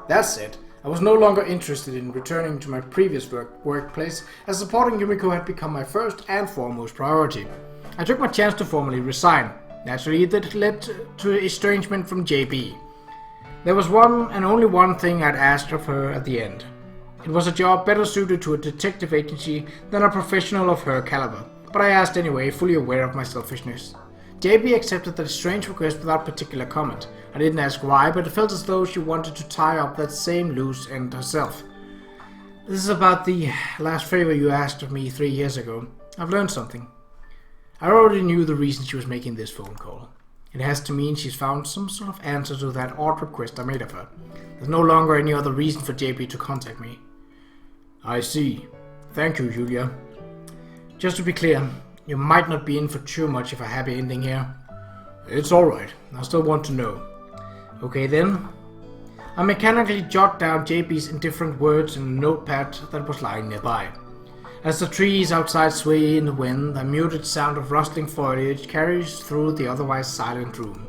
[SPEAKER 2] That said, I was no longer interested in returning to my previous workplace, as supporting Yumiko had become my first and foremost priority. I took my chance to formally resign. Naturally, that led to estrangement from JB. There was one and only one thing I'd asked of her at the end. It was a job better suited to a detective agency than a professional of her caliber, but I asked anyway, fully aware of my selfishness. JB accepted that strange request without particular comment. I didn't ask why, but it felt as though she wanted to tie up that same loose end herself. This is about the last favor you asked of me 3 years ago. I've learned something. I already knew the reason she was making this phone call. It has to mean she's found some sort of answer to that odd request I made of her. There's no longer any other reason for JP to contact me.
[SPEAKER 1] I see. Thank you, Julia.
[SPEAKER 2] Just to be clear, you might not be in for too much of a happy ending here.
[SPEAKER 1] It's alright. I still want to know.
[SPEAKER 2] Okay then. I mechanically jot down JP's indifferent words in a notepad that was lying nearby. As the trees outside sway in the wind, the muted sound of rustling foliage carries through the otherwise silent room.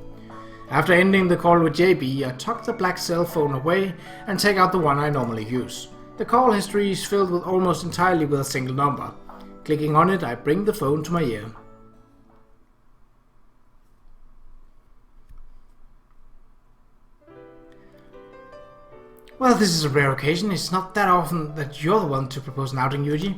[SPEAKER 2] After ending the call with JB, I tuck the black cell phone away and take out the one I normally use. The call history is filled with almost entirely with a single number. Clicking on it, I bring the phone to my ear. Well, this is a rare occasion. It's not that often that you're the one to propose an outing, Yuuji.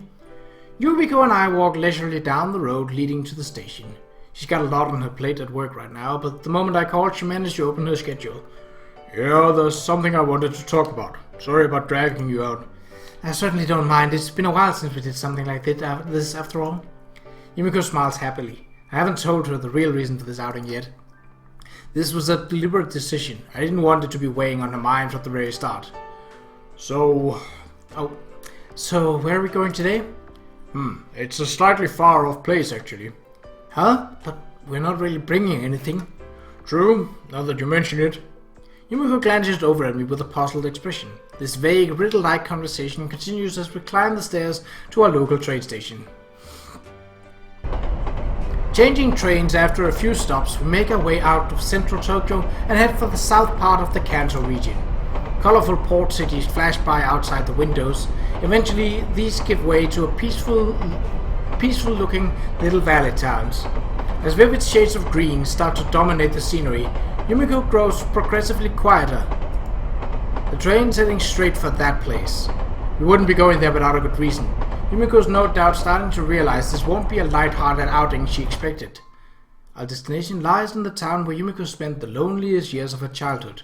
[SPEAKER 2] Yumiko and I walk leisurely down the road leading to the station. She's got a lot on her plate at work right now, but the moment I called, she managed to open her schedule.
[SPEAKER 1] Yeah, there's something I wanted to talk about. Sorry about dragging you out.
[SPEAKER 2] I certainly don't mind. It's been a while since we did something like this after all. Yumiko smiles happily. I haven't told her the real reason for this outing yet. This was a deliberate decision. I didn't want it to be weighing on her mind from the very start.
[SPEAKER 1] So
[SPEAKER 2] where are we going today?
[SPEAKER 1] It's a slightly far off place actually.
[SPEAKER 2] Huh? But we're not really bringing anything.
[SPEAKER 1] True, now that you mention it.
[SPEAKER 2] Yumiko glances over at me with a puzzled expression. This vague, riddle-like conversation continues as we climb the stairs to our local train station. Changing trains after a few stops, we make our way out of central Tokyo and head for the south part of the Kanto region. Colorful port cities flash by outside the windows. Eventually, these give way to a peaceful-looking little valley towns. As vivid shades of green start to dominate the scenery, Yumiko grows progressively quieter. The train's heading straight for that place. We wouldn't be going there without a good reason. Yumiko's no doubt starting to realize this won't be a light-hearted outing she expected. Our destination lies in the town where Yumiko spent the loneliest years of her childhood.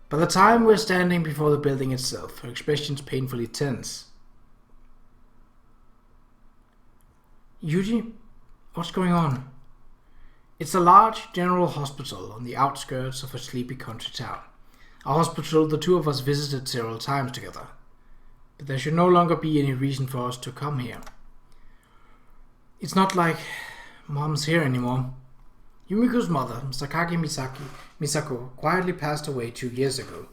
[SPEAKER 2] By the time we're standing before the building itself, her expression's painfully tense. Yuuji, what's going on? It's a large general hospital on the outskirts of a sleepy country town. A hospital the two of us visited several times together. But there should no longer be any reason for us to come here. It's not like Mom's here anymore. Yumiko's mother, Sakaki Misako, quietly passed away 2 years ago.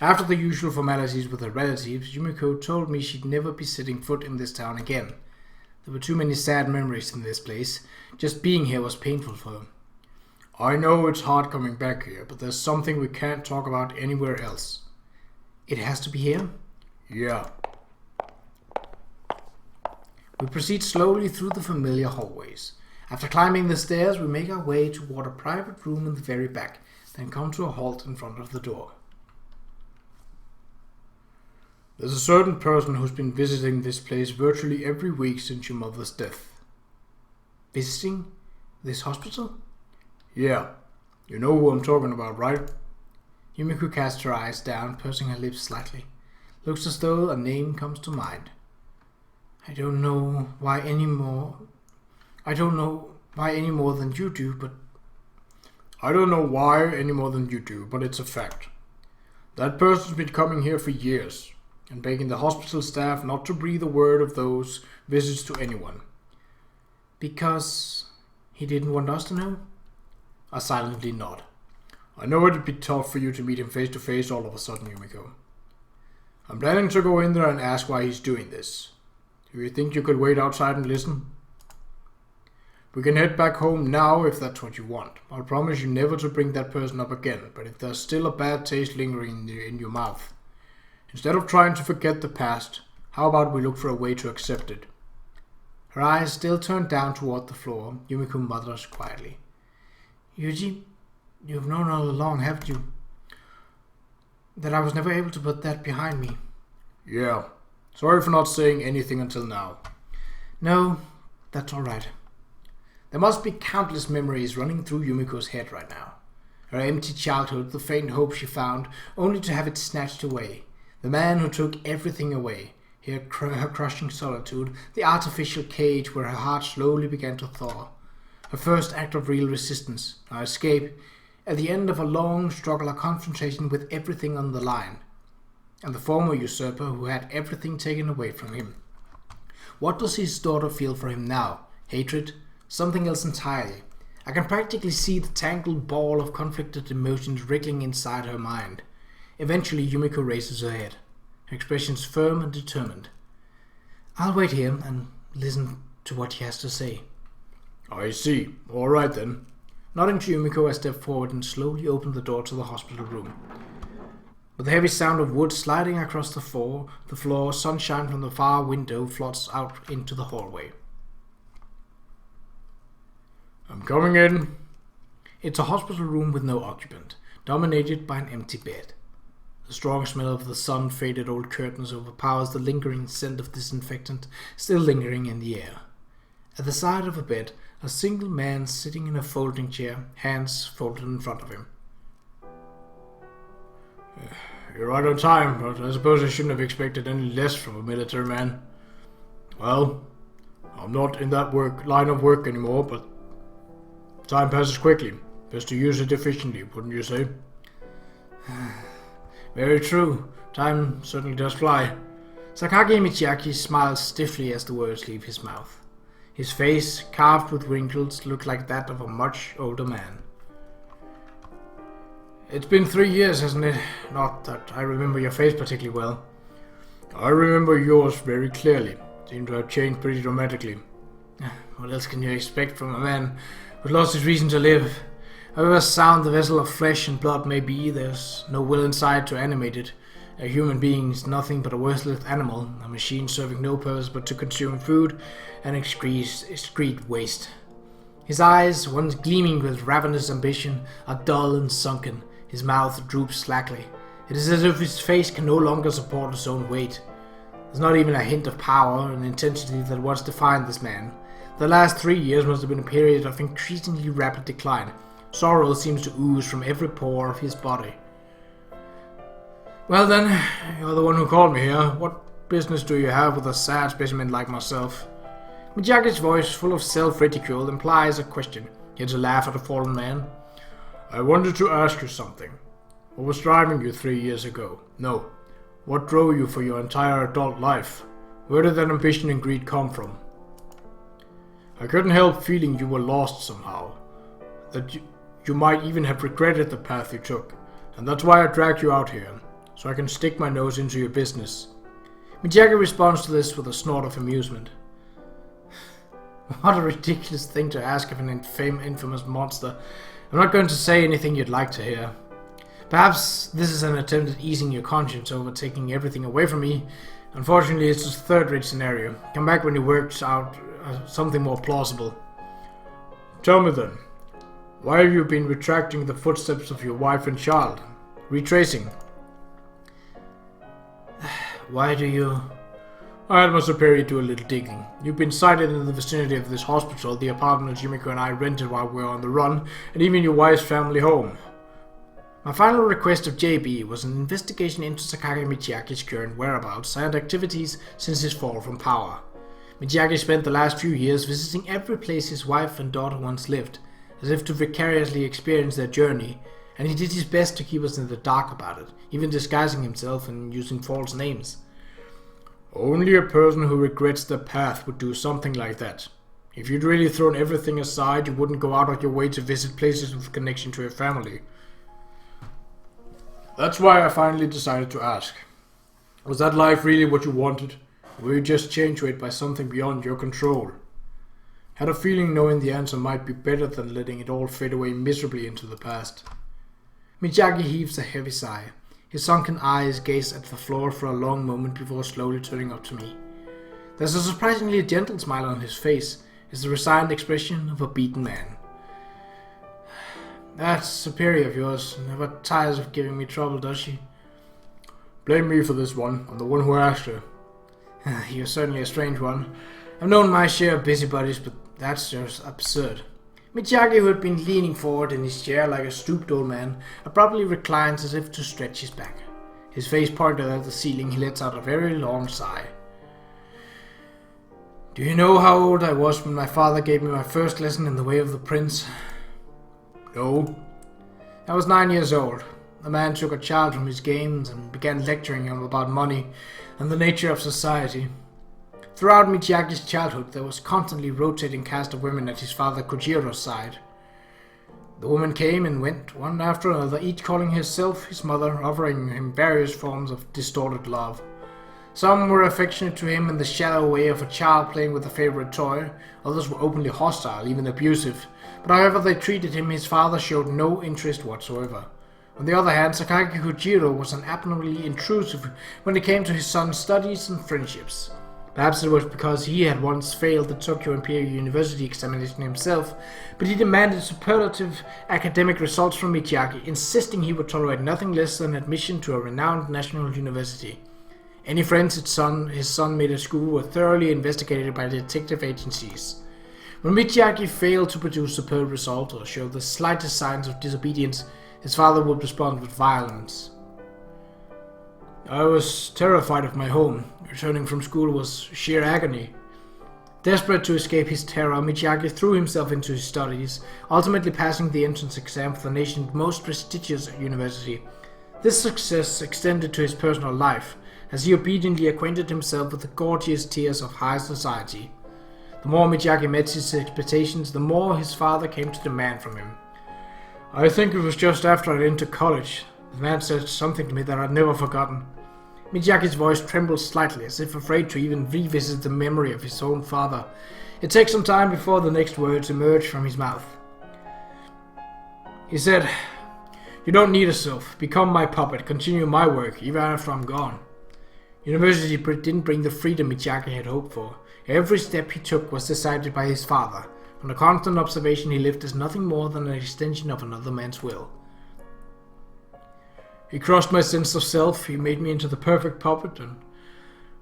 [SPEAKER 2] After the usual formalities with her relatives, Yumiko told me she'd never be setting foot in this town again. There were too many sad memories in this place. Just being here was painful for her.
[SPEAKER 1] I know it's hard coming back here, but there's something we can't talk about anywhere else.
[SPEAKER 2] It has to be here?
[SPEAKER 1] Yeah.
[SPEAKER 2] We proceed slowly through the familiar hallways. After climbing the stairs, we make our way toward a private room in the very back, then come to a halt in front of the door.
[SPEAKER 1] There's a certain person who's been visiting this place virtually every week since your mother's death.
[SPEAKER 2] Visiting this hospital?
[SPEAKER 1] Yeah. You know who I'm talking about, right?
[SPEAKER 2] Yumiko casts her eyes down, pursing her lips slightly. Looks as though a name comes to mind. I don't know why any more than you do, but...
[SPEAKER 1] I don't know why any more than you do, but it's a fact. That person's been coming here for years, and begging the hospital staff not to breathe a word of those visits to anyone.
[SPEAKER 2] Because he didn't want us to know?
[SPEAKER 1] I silently nod. I know it'd be tough for you to meet him face to face all of a sudden, Yumiko. I'm planning to go in there and ask why he's doing this. Do you think you could wait outside and listen? We can head back home now if that's what you want. I'll promise you never to bring that person up again, but if there's still a bad taste lingering in your mouth, instead of trying to forget the past, how about we look for a way to accept it?
[SPEAKER 2] Her eyes still turned down toward the floor, Yumiko mutters quietly. Yuuji, you've known all along, haven't you? That I was never able to put that behind me.
[SPEAKER 1] Yeah. Sorry for not saying anything until now.
[SPEAKER 2] No, that's all right. There must be countless memories running through Yumiko's head right now. Her empty childhood, the faint hope she found, only to have it snatched away. The man who took everything away. Her crushing solitude, the artificial cage where her heart slowly began to thaw. A first act of real resistance, our escape, at the end of a long struggle, a confrontation with everything on the line. And the former usurper who had everything taken away from him. What does his daughter feel for him now? Hatred? Something else entirely. I can practically see the tangled ball of conflicted emotions wriggling inside her mind. Eventually Yumiko raises her head, her expressions firm and determined. I'll wait here and listen to what he has to say.
[SPEAKER 1] I see. All right then.
[SPEAKER 2] Nodding to Yumiko, I step forward and slowly open the door to the hospital room. With the heavy sound of wood sliding across the floor, sunshine from the far window floods out into the hallway.
[SPEAKER 1] I'm coming in.
[SPEAKER 2] It's a hospital room with no occupant, dominated by an empty bed. The strong smell of the sun-faded old curtains overpowers the lingering scent of disinfectant still lingering in the air. At the side of a bed, a single man sitting in a folding chair, hands folded in front of him.
[SPEAKER 1] You're right on time, but I suppose I shouldn't have expected any less from a military man. Well, I'm not in that line of work anymore, but time passes quickly. Best to use it efficiently, wouldn't you say?
[SPEAKER 2] Very true. Time certainly does fly. Sakagi Michiaki smiles stiffly as the words leave his mouth. His face, carved with wrinkles, looked like that of a much older man. It's been 3 years, hasn't it? Not that I remember your face particularly well.
[SPEAKER 1] I remember yours very clearly. Seemed to have changed pretty dramatically.
[SPEAKER 2] What else can you expect from a man who's lost his reason to live? However sound the vessel of flesh and blood may be, there's no will inside to animate it. A human being is nothing but a worthless animal, a machine serving no purpose but to consume food and excrete waste. His eyes, once gleaming with ravenous ambition, are dull and sunken. His mouth droops slackly. It is as if his face can no longer support its own weight. There's not even a hint of power and intensity that once defined this man. The last 3 years must have been a period of increasingly rapid decline. Sorrow seems to ooze from every pore of his body. Well then, you're the one who called me here. What business do you have with a sad specimen like myself? Miyagi's voice, full of self-ridicule, implies a question. He had a laugh at a fallen man.
[SPEAKER 1] I wanted to ask you something. What was driving you 3 years ago? No. What drove you for your entire adult life? Where did that ambition and greed come from? I couldn't help feeling you were lost somehow. That you might even have regretted the path you took. And that's why I dragged you out here. So I can stick my nose into your business.
[SPEAKER 2] Miyagi responds to this with a snort of amusement. What a ridiculous thing to ask of an infamous monster. I'm not going to say anything you'd like to hear. Perhaps this is an attempt at easing your conscience over taking everything away from me. Unfortunately, it's a third-rate scenario. Come back when you worked out something more plausible.
[SPEAKER 1] Tell me then, why have you been retracting the footsteps of your wife and child? Retracing?
[SPEAKER 2] Why do you...
[SPEAKER 1] I had my superior do a little digging. You've been sighted in the vicinity of this hospital, the apartment Yumiko and I rented while we were on the run, and even your wife's family home.
[SPEAKER 2] My final request of JB was an investigation into Sakagi Michiaki's current whereabouts and activities since his fall from power. Michiaki spent the last few years visiting every place his wife and daughter once lived, as if to vicariously experience their journey, and he did his best to keep us in the dark about it, even disguising himself and using false names.
[SPEAKER 1] Only a person who regrets their path would do something like that. If you'd really thrown everything aside, you wouldn't go out of your way to visit places with connection to your family. That's why I finally decided to ask. Was that life really what you wanted? Or were you just chained to it by something beyond your control? Had a feeling knowing the answer might be better than letting it all fade away miserably into the past.
[SPEAKER 2] Miyagi heaves a heavy sigh. His sunken eyes gaze at the floor for a long moment before slowly turning up to me. There's a surprisingly gentle smile on his face. It's the resigned expression of a beaten man. That superior of yours never tires of giving me trouble, does she?
[SPEAKER 1] Blame me for this one. I'm the one who asked her.
[SPEAKER 2] You're certainly a strange one. I've known my share of busybodies, but that's just absurd. Miyagi, who had been leaning forward in his chair like a stooped old man, abruptly reclines as if to stretch his back. His face pointed at the ceiling, he lets out a very long sigh. Do you know how old I was when my father gave me my first lesson in the way of the prince?
[SPEAKER 1] No.
[SPEAKER 2] I was 9 years old. The man took a child from his games and began lecturing him about money and the nature of society. Throughout Michiaki's childhood, there was constantly rotating cast of women at his father Kojiro's side. The women came and went, one after another, each calling herself his mother, offering him various forms of distorted love. Some were affectionate to him in the shallow way of a child playing with a favorite toy, others were openly hostile, even abusive. But however they treated him, his father showed no interest whatsoever. On the other hand, Sakaki Kojiro was abnormally intrusive when it came to his son's studies and friendships. Perhaps it was because he had once failed the Tokyo Imperial University examination himself, but he demanded superlative academic results from Michiaki, insisting he would tolerate nothing less than admission to a renowned national university. Any friends his son made at school were thoroughly investigated by detective agencies. When Michiaki failed to produce superb results or showed the slightest signs of disobedience, his father would respond with violence.
[SPEAKER 1] I was terrified of my home. Returning from school was sheer agony.
[SPEAKER 2] Desperate to escape his terror, Michiaki threw himself into his studies, ultimately passing the entrance exam for the nation's most prestigious university. This success extended to his personal life, as he obediently acquainted himself with the gorgeous tiers of high society. The more Michiaki met his expectations, the more his father came to demand from him.
[SPEAKER 1] I think it was just after I'd entered college. The man said something to me that I'd never forgotten.
[SPEAKER 2] Michiaki's voice trembled slightly, as if afraid to even revisit the memory of his own father. It took some time before the next words emerged from his mouth.
[SPEAKER 1] He said, "You don't need a self. Become my puppet. Continue my work, even after I'm gone."
[SPEAKER 2] University didn't bring the freedom Michiaki had hoped for. Every step he took was decided by his father. From the constant observation, he lived as nothing more than an extension of another man's will.
[SPEAKER 1] He crushed my sense of self, he made me into the perfect puppet, and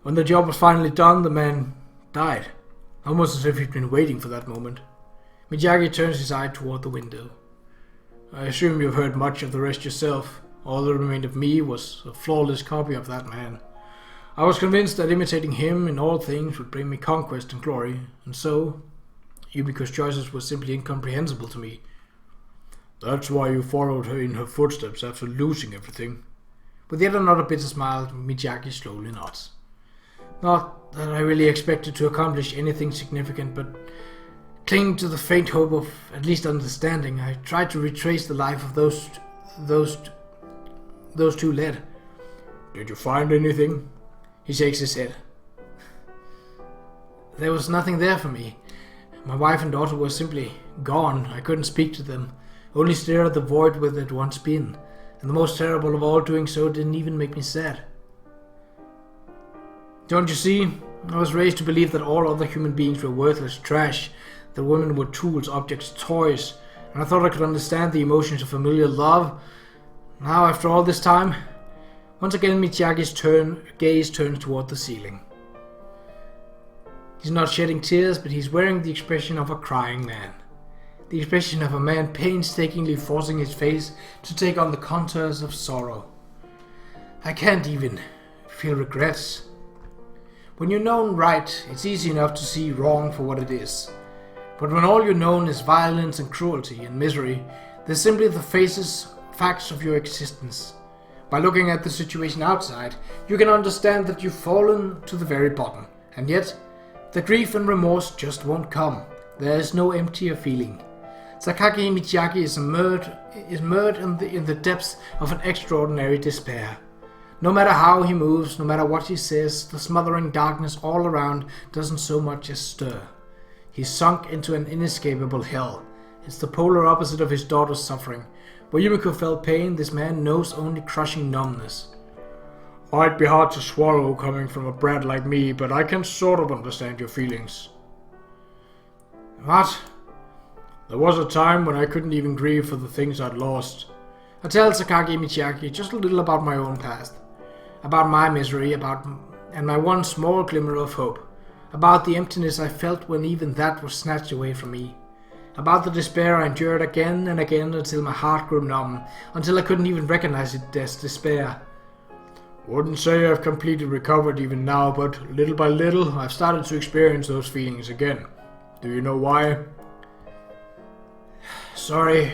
[SPEAKER 1] when the job was finally done, the man died. Almost as if he'd been waiting for that moment.
[SPEAKER 2] Michiaki turns his eye toward the window.
[SPEAKER 1] I assume you've heard much of the rest yourself. All that remained of me was a flawless copy of that man. I was convinced that imitating him in all things would bring me conquest and glory, and so Yumiko's choices were simply incomprehensible to me. That's why you followed her in her footsteps after losing everything.
[SPEAKER 2] With yet another bitter smile, Michiaki slowly nods. Not that I really expected to accomplish anything significant, but clinging to the faint hope of at least understanding, I tried to retrace the life of those two led.
[SPEAKER 1] Did you find anything?
[SPEAKER 2] He shakes his head. There was nothing there for me. My wife and daughter were simply gone. I couldn't speak to them, only stare at the void where they'd once been, and the most terrible of all, doing so didn't even make me sad. Don't you see? I was raised to believe that all other human beings were worthless trash, that women were tools, objects, toys, and I thought I could understand the emotions of familiar love. Now, after all this time, once again Michiaki's gaze turns toward the ceiling. He's not shedding tears, but he's wearing the expression of a crying man. The expression of a man painstakingly forcing his face to take on the contours of sorrow. I can't even feel regrets. When you're known right, it's easy enough to see wrong for what it is. But when all you're known is violence and cruelty and misery, they're simply the facts of your existence. By looking at the situation outside, you can understand that you've fallen to the very bottom, and yet the grief and remorse just won't come. There is no emptier feeling. Sakaki Michiaki is immersed in the depths of an extraordinary despair. No matter how he moves, no matter what he says, the smothering darkness all around doesn't so much as stir. He's sunk into an inescapable hell. It's the polar opposite of his daughter's suffering. Where Yumiko felt pain, this man knows only crushing numbness.
[SPEAKER 1] Might be hard to swallow coming from a brat like me, but I can sort of understand your feelings.
[SPEAKER 2] What?
[SPEAKER 1] There was a time when I couldn't even grieve for the things I'd lost.
[SPEAKER 2] I tell Sakaki Michiaki just a little about my own past. About my misery, and my one small glimmer of hope. About the emptiness I felt when even that was snatched away from me. About the despair I endured again and again until my heart grew numb, until I couldn't even recognize it as despair.
[SPEAKER 1] Wouldn't say I've completely recovered even now, but little by little I've started to experience those feelings again. Do you know why?
[SPEAKER 2] Sorry,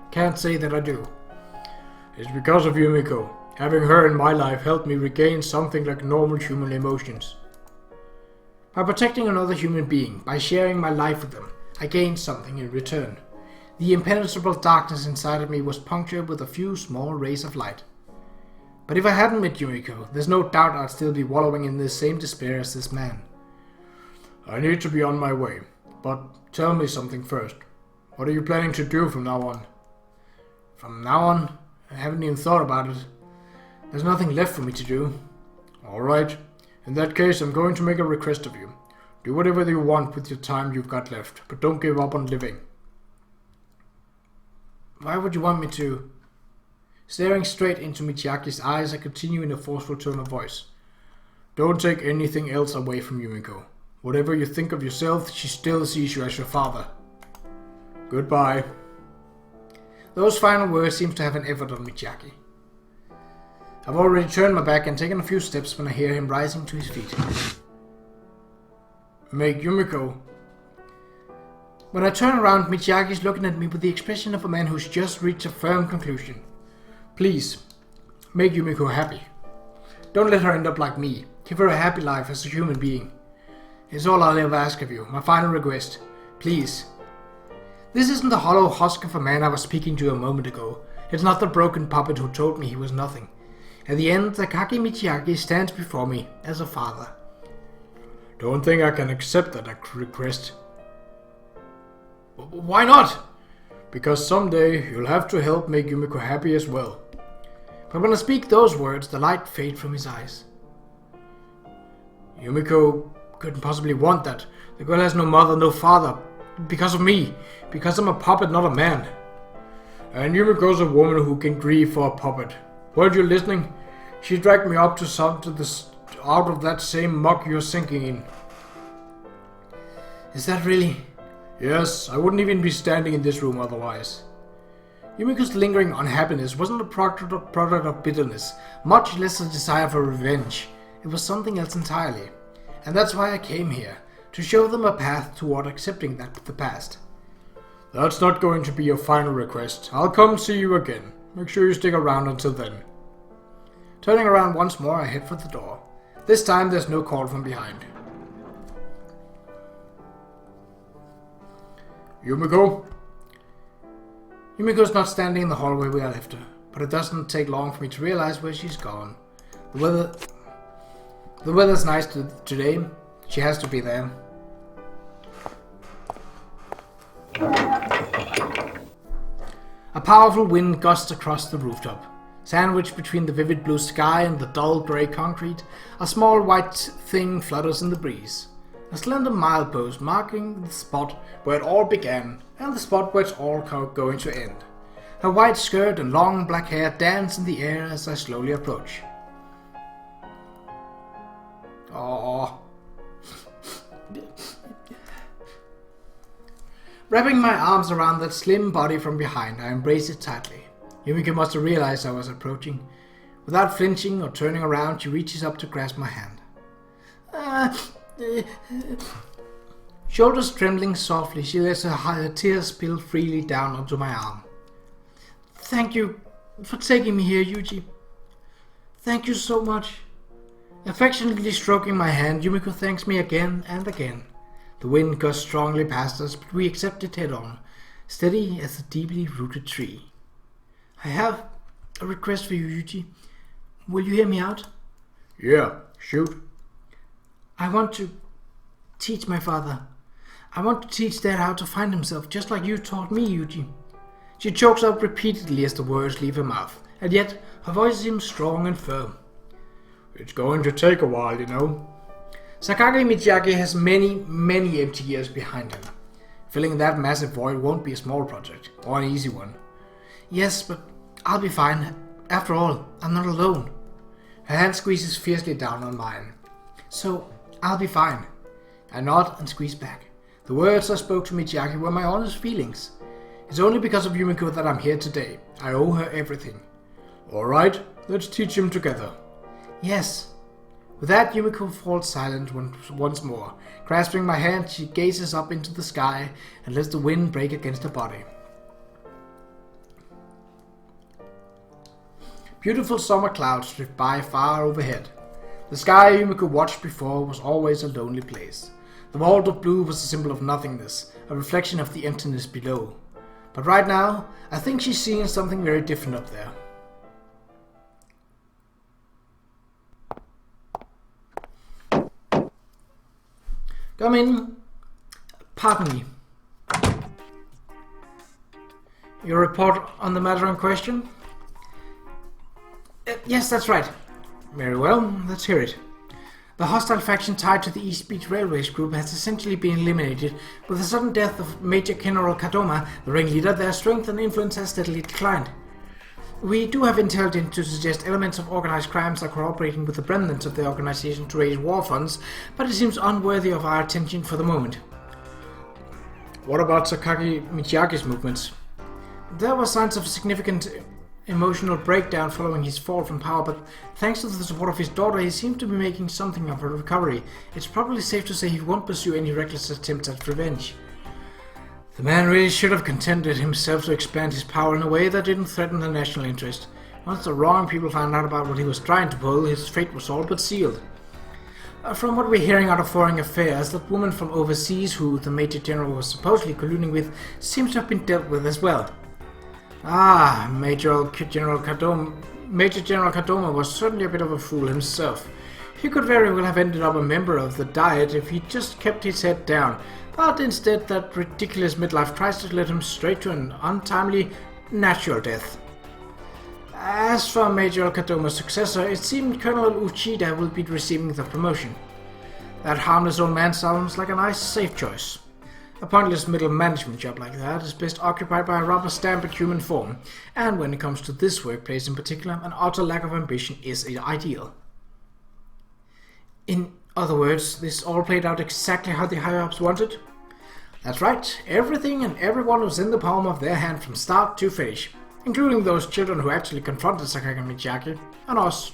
[SPEAKER 2] can't say that I do.
[SPEAKER 1] It's because of Yumiko. Having her in my life helped me regain something like normal human emotions.
[SPEAKER 2] By protecting another human being, by sharing my life with them, I gained something in return. The impenetrable darkness inside of me was punctured with a few small rays of light. But if I hadn't met Yumiko, there's no doubt I'd still be wallowing in the same despair as this man.
[SPEAKER 1] I need to be on my way, but tell me something first. What are you planning to do from now on?
[SPEAKER 2] From now on? I haven't even thought about it. There's nothing left for me to do.
[SPEAKER 1] Alright. In that case, I'm going to make a request of you. Do whatever you want with your time you've got left, but don't give up on living.
[SPEAKER 2] Why would you want me to? Staring straight into Michiaki's eyes, I continue in a forceful tone of voice.
[SPEAKER 1] Don't take anything else away from Yumiko. Whatever you think of yourself, she still sees you as your father. Goodbye.
[SPEAKER 2] Those final words seem to have an effort on Michiaki. I've already turned my back and taken a few steps when I hear him rising to his feet.
[SPEAKER 1] Make Yumiko.
[SPEAKER 2] When I turn around, Michiaki's looking at me with the expression of a man who's just reached a firm conclusion.
[SPEAKER 1] Please, make Yumiko happy.
[SPEAKER 2] Don't let her end up like me. Give her a happy life as a human being. It's all I'll ever ask of you. My final request. Please. This isn't the hollow husk of a man I was speaking to a moment ago. It's not the broken puppet who told me he was nothing. At the end, Takagi Michiaki stands before me as a father.
[SPEAKER 1] Don't think I can accept that request.
[SPEAKER 2] Why not?
[SPEAKER 1] Because someday you'll have to help make Yumiko happy as well.
[SPEAKER 2] But when I speak those words, the light fades from his eyes.
[SPEAKER 1] Yumiko couldn't possibly want that. The girl has no mother, no father. Because of me. Because I'm a puppet, not a man. And Yumiko's a woman who can grieve for a puppet. Weren't you listening? She dragged me up out of that same muck you're sinking in.
[SPEAKER 2] Is that really?
[SPEAKER 1] Yes, I wouldn't even be standing in this room otherwise.
[SPEAKER 2] Yumiko's lingering unhappiness wasn't a product of bitterness, much less a desire for revenge. It was something else entirely. And that's why I came here, to show them a path toward accepting the past.
[SPEAKER 1] That's not going to be your final request. I'll come see you again. Make sure you stick around until then.
[SPEAKER 2] Turning around once more, I head for the door. This time there's no call from behind.
[SPEAKER 1] Yumiko?
[SPEAKER 2] Yumiko's not standing in the hallway where I left her, but it doesn't take long for me to realize where she's gone. The weather's nice today. She has to be there. A powerful wind gusts across the rooftop. Sandwiched between the vivid blue sky and the dull grey concrete, a small white thing flutters in the breeze. A slender milepost marking the spot where it all began and the spot where it's all going to end. Her white skirt and long black hair dance in the air as I slowly approach. Aww. Wrapping my arms around that slim body from behind, I embrace it tightly. Yumiko must have realized I was approaching. Without flinching or turning around, she reaches up to grasp my hand. Shoulders trembling softly, she lets her tears spill freely down onto my arm. Thank you for taking me here, Yuuji. Thank you so much. Affectionately stroking my hand, Yumiko thanks me again and again. The wind gusts strongly past us, but we accept it head on, steady as a deeply rooted tree. I have a request for you, Yuuji. Will you hear me out?
[SPEAKER 1] Yeah, shoot.
[SPEAKER 2] I want to teach my father. I want to teach Dad how to find himself, just like you taught me, Yuuji. She chokes up repeatedly as the words leave her mouth, and yet her voice seems strong and firm.
[SPEAKER 1] It's going to take a while, you know.
[SPEAKER 2] Takagi Michiaki has many empty years behind him. Filling that massive void won't be a small project, or an easy one. Yes, but I'll be fine. After all, I'm not alone. Her hand squeezes fiercely down on mine. So, I'll be fine. I nod and squeeze back. The words I spoke to Michiaki were my honest feelings. It's only because of Yumiko that I'm here today. I owe her everything.
[SPEAKER 1] Alright, let's teach him together.
[SPEAKER 2] Yes. With that, Yumiko falls silent once more. Grasping my hand, she gazes up into the sky and lets the wind break against her body. Beautiful summer clouds drift by far overhead. The sky Yumiko watched before was always a lonely place. The vault of blue was a symbol of nothingness, a reflection of the emptiness below. But right now, I think she's seeing something very different up there. Come in. Pardon me. Your report on the matter in question? Yes, that's right. Very well, let's hear it. The hostile faction tied to the East Beach Railways group has essentially been eliminated. With the sudden death of Major General Kadoma, the ringleader, their strength and influence has steadily declined. We do have intelligence to suggest elements of organized crimes are cooperating with the remnants of the organization to raise war funds, but it seems unworthy of our attention for the moment.
[SPEAKER 1] What about Sakaki Michiaki's movements?
[SPEAKER 2] There were signs of significant emotional breakdown following his fall from power, but thanks to the support of his daughter, he seems to be making something of a recovery. It's probably safe to say he won't pursue any reckless attempts at revenge.
[SPEAKER 1] The man really should have contented himself to expand his power in a way that didn't threaten the national interest. Once the wrong people found out about what he was trying to pull, his fate was all but sealed. From what we're hearing out of foreign affairs, that woman from overseas who the Major General was supposedly colluding with seems to have been dealt with as well. Major General Kadoma was certainly a bit of a fool himself. He could very well have ended up a member of the Diet if he just kept his head down, but instead that ridiculous midlife crisis led him straight to an untimely, natural death. As for Major Kadoma's successor, it seemed Colonel Uchida will be receiving the promotion. That harmless old man sounds like a nice, safe choice. A pointless middle management job like that is best occupied by a rubber-stamped human form, and when it comes to this workplace in particular, an utter lack of ambition is ideal. In other words, this all played out exactly how the higher-ups wanted? That's right, everything and everyone was in the palm of their hand from start to finish, including those children who actually confronted Sakaki Michiaki, and us.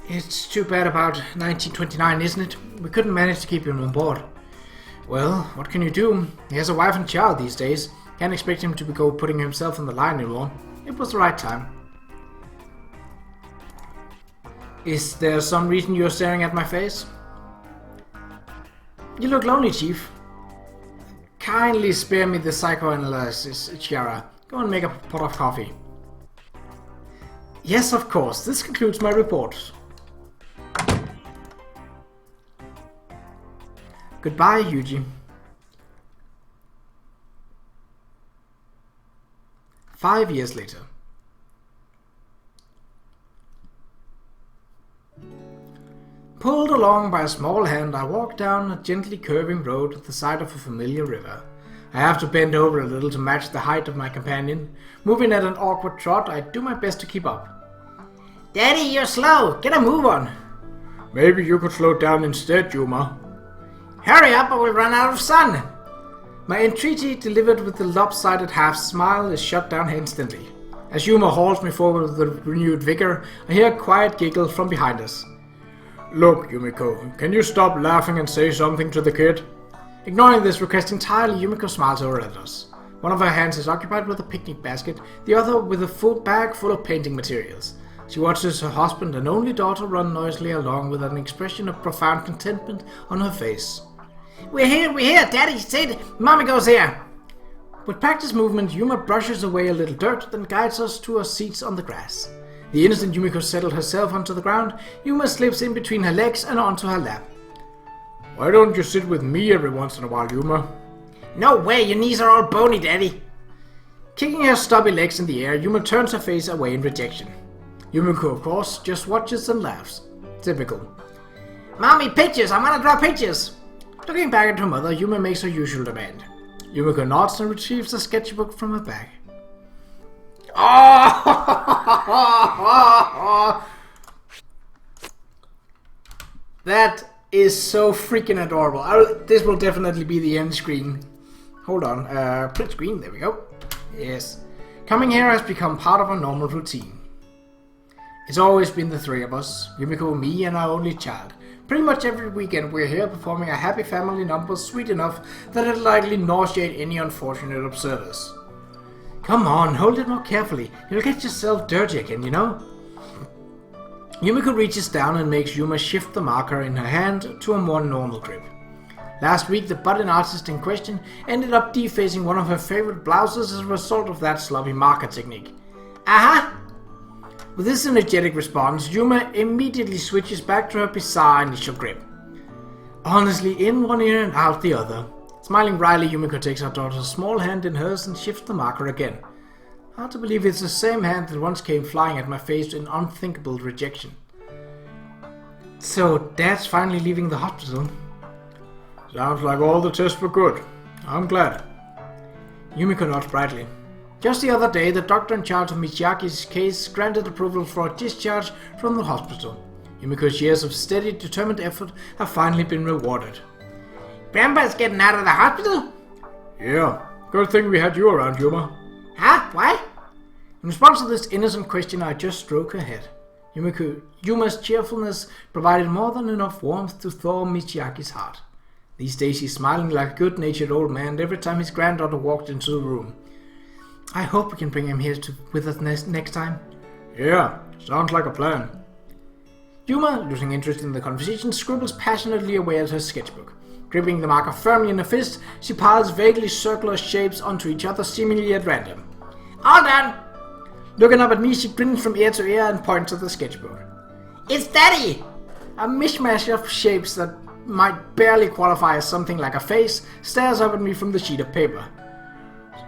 [SPEAKER 1] It's too bad about 1929, isn't it? We couldn't manage to keep him on board. Well, what can you do? He has a wife and child these days. Can't expect him to go putting himself on the line anymore. It was the right time. Is there some reason you're staring at my face? You look lonely, Chief. Kindly spare me the psychoanalysis, Ichigaya. Go and make a pot of coffee. Yes, of course. This concludes my report. Goodbye, Yuuji. 5 years later. Pulled along by a small hand, I walk down a gently curving road at the side of a familiar river. I have to bend over a little to match the height of my companion. Moving at an awkward trot, I do my best to keep up. Daddy, you're slow! Get a move on! Maybe you could slow down instead, Yuma.
[SPEAKER 2] Hurry up or we'll run out of sun! My entreaty, delivered with the lopsided half-smile, is shut down instantly. As Yuma hauls me forward with renewed vigor, I hear a quiet giggle from behind us.
[SPEAKER 1] Look, Yumiko, can you stop laughing and say something to the kid?
[SPEAKER 2] Ignoring this request entirely, Yumiko smiles over at us. One of her hands is occupied with a picnic basket, the other with a full bag full of painting materials. She watches her husband and only daughter run noisily along with an expression of profound contentment on her face. We're here, Daddy said, Mommy goes here. With practiced movement, Yuma brushes away a little dirt, then guides us to our seats on the grass. The instant Yumiko settled herself onto the ground, Yuma slips in between her legs and onto her lap.
[SPEAKER 1] Why don't you sit with me every once in a while, Yuma?
[SPEAKER 2] No way, your knees are all bony, Daddy. Kicking her stubby legs in the air, Yuma turns her face away in rejection. Yumiko, of course, just watches and laughs. Typical. Mommy, pictures! I want to draw pictures! Looking back at her mother, Yuma makes her usual demand. Yumiko nods and retrieves a sketchbook from her bag. Oh! That is so freaking adorable. This will definitely be the end screen. Hold on. Print screen. There we go. Yes. Coming here has become part of our normal routine. It's always been the three of us, Yumiko, me, and our only child. Pretty much every weekend we're here performing a happy family number sweet enough that it'll likely nauseate any unfortunate observers. Come on, hold it more carefully. You'll get yourself dirty again, you know? Yumiko reaches down and makes Yuma shift the marker in her hand to a more normal grip. Last week, the budding artist in question ended up defacing one of her favorite blouses as a result of that sloppy marker technique. Aha! With this energetic response, Yuma immediately switches back to her bizarre initial grip. Honestly, in one ear and out the other. Smiling wryly, Yumiko takes her daughter's small hand in hers and shifts the marker again. Hard to believe it's the same hand that once came flying at my face in unthinkable rejection. So, Dad's finally leaving the hospital.
[SPEAKER 1] Sounds like all the tests were good. I'm glad.
[SPEAKER 2] Yumiko nods brightly. Just the other day, the doctor in charge of Michiaki's case granted approval for a discharge from the hospital. Yumiko's years of steady, determined effort have finally been rewarded.
[SPEAKER 3] Grandpa's getting out of the hospital?
[SPEAKER 1] Yeah, good thing we had you around, Yuma.
[SPEAKER 3] Huh? Why?
[SPEAKER 2] In response to this innocent question, I just stroke her head. Yuma's cheerfulness provided more than enough warmth to thaw Michiaki's heart. These days he's smiling like a good-natured old man every time his granddaughter walked into the room. I hope we can bring him here with us next time.
[SPEAKER 1] Yeah, sounds like a plan.
[SPEAKER 2] Yuma, losing interest in the conversation, scribbles passionately away at her sketchbook. Gripping the marker firmly in her fist, she piles vaguely circular shapes onto each other seemingly at random.
[SPEAKER 3] All done!
[SPEAKER 2] Looking up at me, she grins from ear to ear and points at the sketchbook.
[SPEAKER 3] It's Daddy!
[SPEAKER 2] A mishmash of shapes that might barely qualify as something like a face stares up at me from the sheet of paper.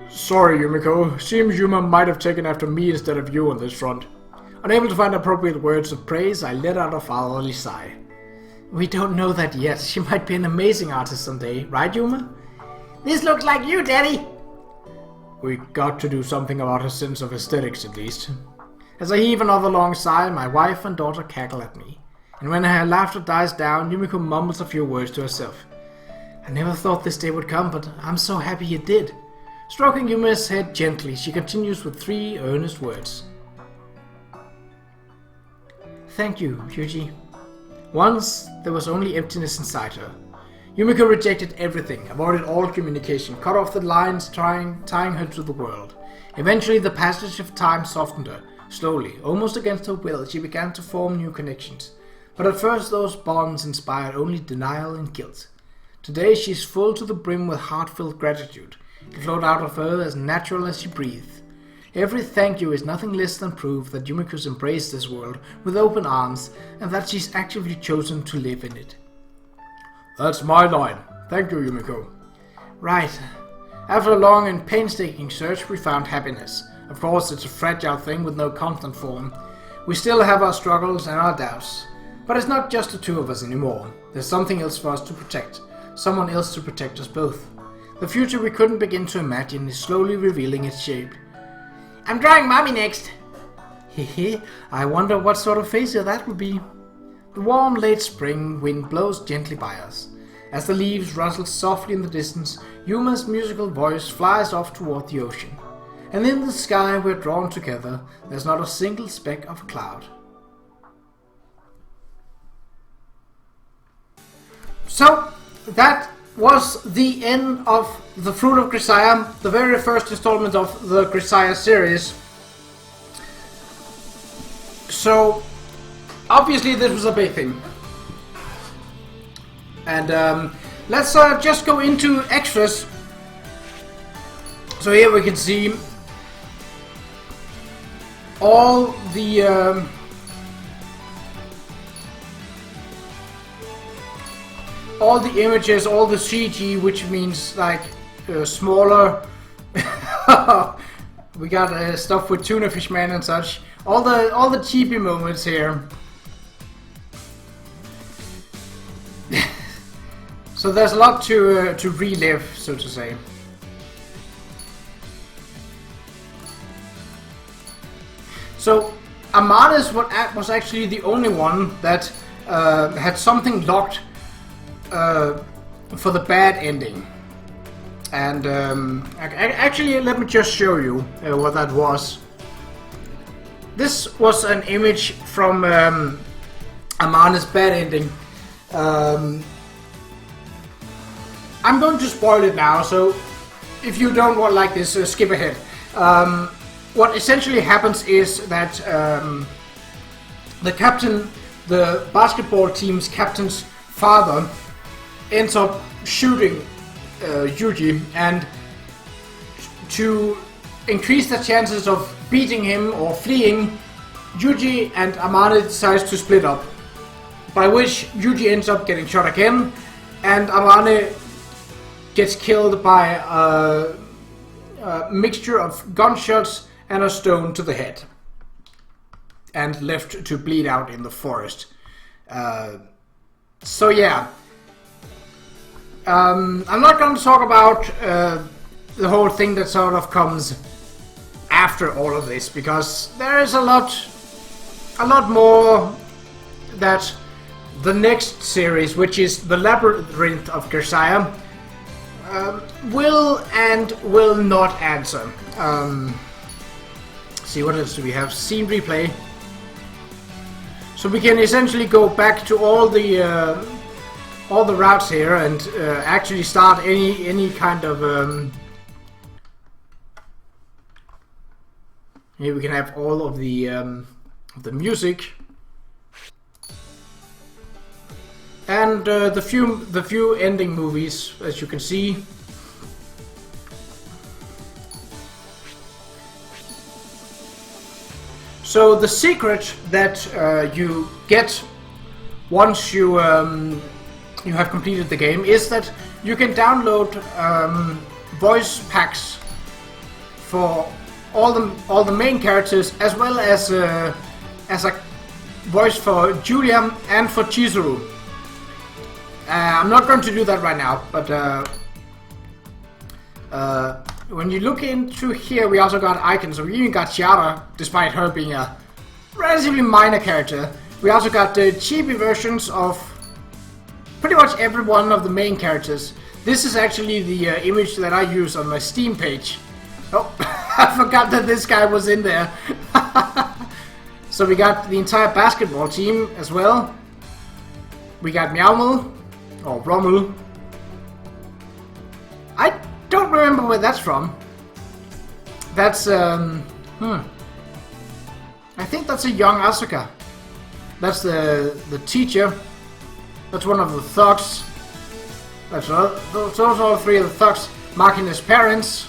[SPEAKER 1] Sorry, Yumiko. Seems Yuma might have taken after me instead of you on this front.
[SPEAKER 2] Unable to find appropriate words of praise, I let out a fatherly sigh. We don't know that yet. She might be an amazing artist someday, right, Yuma?
[SPEAKER 3] This looks like you, Daddy!
[SPEAKER 1] We got to do something about her sense of aesthetics, at least.
[SPEAKER 2] As I heave another long sigh, my wife and daughter cackle at me. And when her laughter dies down, Yumiko mumbles a few words to herself. I never thought this day would come, but I'm so happy it did. Stroking Yuma's head gently, she continues with 3 earnest words. Thank you, Yuuji. Once, there was only emptiness inside her. Yumiko rejected everything, avoided all communication, cut off the lines tying her to the world. Eventually, the passage of time softened her. Slowly, almost against her will, she began to form new connections. But at first, those bonds inspired only denial and guilt. Today, she is full to the brim with heartfelt gratitude. It flowed out of her as natural as she breathed. Every thank you is nothing less than proof that Yumiko's embraced this world with open arms and that she's actively chosen to live in it.
[SPEAKER 1] That's my line. Thank you, Yumiko.
[SPEAKER 2] Right. After a long and painstaking search, we found happiness. Of course, it's a fragile thing with no constant form. We still have our struggles and our doubts. But it's not just the two of us anymore. There's something else for us to protect. Someone else to protect us both. The future we couldn't begin to imagine is slowly revealing its shape.
[SPEAKER 3] I'm drawing Mommy next.
[SPEAKER 2] Hehe, I wonder what sort of facial that would be. The warm late spring wind blows gently by us. As the leaves rustle softly in the distance, Yuma's musical voice flies off toward the ocean. And in the sky we're drawn together, there's not a single speck of a cloud. So, that was the end of The Fruit of Grisaia, the very first installment of the Grisaia series. So, obviously this was a big thing. And let's just go into extras. So here we can see all the images, all the CG, which means like smaller. We got stuff with Tuna Fish Man and such. All the cheapy moments here. So there's a lot to relive, so to say. So Amaris was actually the only one that had something locked for the bad ending. And actually, let me just show you what that was.
[SPEAKER 1] this was an image from Amane's bad ending. I'm going to spoil it now, so if you don't want like this, skip ahead. What essentially happens is that the basketball team's captain's father ends up shooting Yuuji, and to increase the chances of beating him or fleeing, Yuuji and Amane decides to split up, by which Yuuji ends up getting shot again, and Amane gets killed by a mixture of gunshots and a stone to the head, and left to bleed out in the forest. So yeah, I'm not going to talk about the whole thing that sort of comes after all of this, because there is a lot more that the next series, which is the Labyrinth of Grisaia, will and will not answer. See, what else do we have? Scene replay. So we can essentially go back to all the routes here and actually start any kind of. Here we can have all of the music and the few ending movies, as you can see. So the secret that you get once you have completed the game is that you can download voice packs for all the main characters, as well as a voice for Julia and for Chizuru. I'm not going to do that right now, but when you look into here, we also got icons. So we even got Qa'Rajh, despite her being a relatively minor character. We also got the chibi versions of pretty much every one of the main characters. This is actually the image that I use on my Steam page. Oh, I forgot that this guy was in there. So we got the entire basketball team as well. We got Meowmel, or Rommel. I don't remember where that's from. That's, I think that's a young Asuka. That's the teacher. That's one of the thugs. Those are all three of the thugs. Makine's parents.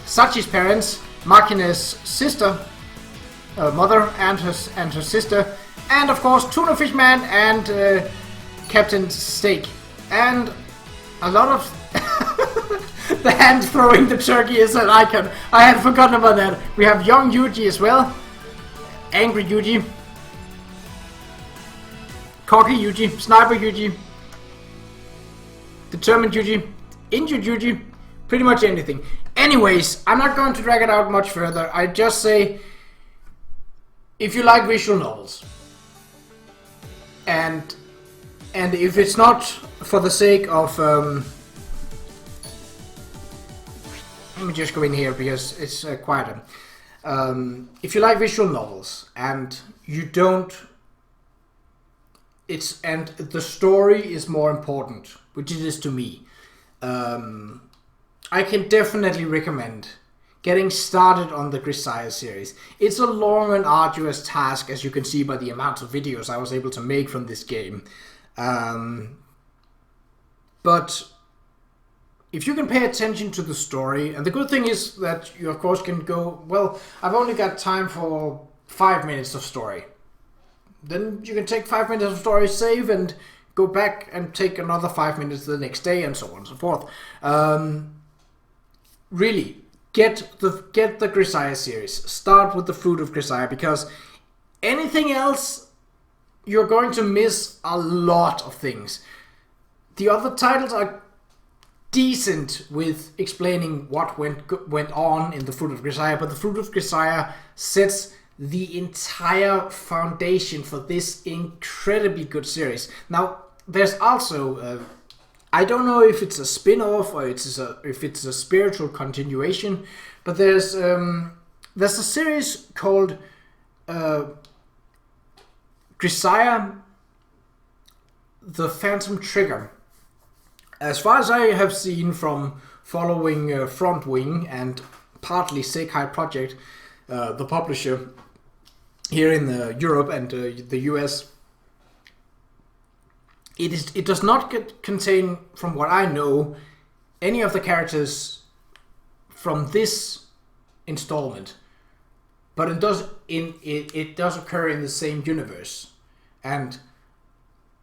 [SPEAKER 1] Sachi's parents. Makine's sister. Mother and her sister. And of course Tuna Fishman and Captain Steak. And a lot of the hand throwing the turkey is an icon. I had forgotten about that. We have young Yuuji as well. Angry Yuuji. Cocky Yuuji. Sniper Yuuji. Determined Yuuji. Injured Yuuji. Pretty much anything. Anyways, I'm not going to drag it out much further. I just say, if you like visual novels, and if it's not for the sake of let me just go in here because it's quieter. If you like visual novels and you don't, and the story is more important, which it is to me, I can definitely recommend getting started on the Grisaia series. It's a long and arduous task, as you can see by the amount of videos I was able to make from this game. But if you can pay attention to the story, and the good thing is that you of course can go, well, I've only got time for 5 minutes of story. Then you can take 5 minutes of story, save, and go back and take another 5 minutes the next day, and so on and so forth. Really, get the Grisaia series. Start with the Fruit of Grisaia, because anything else, you're going to miss a lot of things. The other titles are decent with explaining what went on in the Fruit of Grisaia, but the Fruit of Grisaia sets the entire foundation for this incredibly good series. Now, there's also I don't know if it's a spin-off or if it's a spiritual continuation, but there's there's a series called Grisaia, the Phantom Trigger. As far as I have seen from following Front Wing and partly Sekai Project, the publisher here in Europe and the US, it does not contain, from what I know, any of the characters from this installment, but it does occur in the same universe, and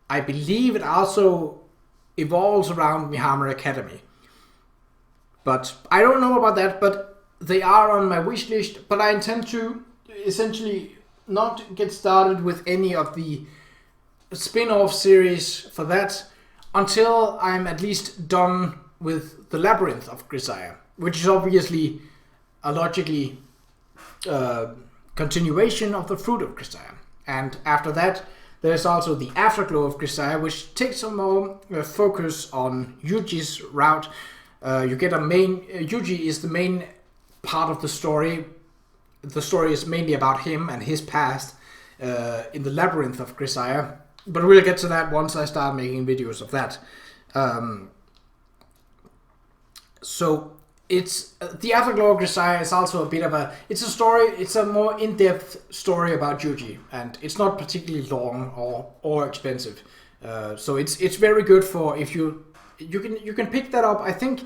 [SPEAKER 1] I believe it also evolves around Mihama Academy. But I don't know about that, but they are on my wish list, but I intend to essentially not get started with any of the spin-off series for that until I'm at least done with the Labyrinth of Grisaia, which is obviously a logically continuation of the Fruit of Grisaia. And after that, there's also the Afterglow of Grisaia, which takes a more focus on Yuuji's route. You get a main... Yuuji is the main part of the story. The story is mainly about him and his past in the Labyrinth of Grisaia. But we'll get to that once I start making videos of that. So it's the Afterglow of Grisaia is also a bit of a... It's a story. It's a more in-depth story about Yuuji, and it's not particularly long or expensive. So it's very good for if you can pick that up. I think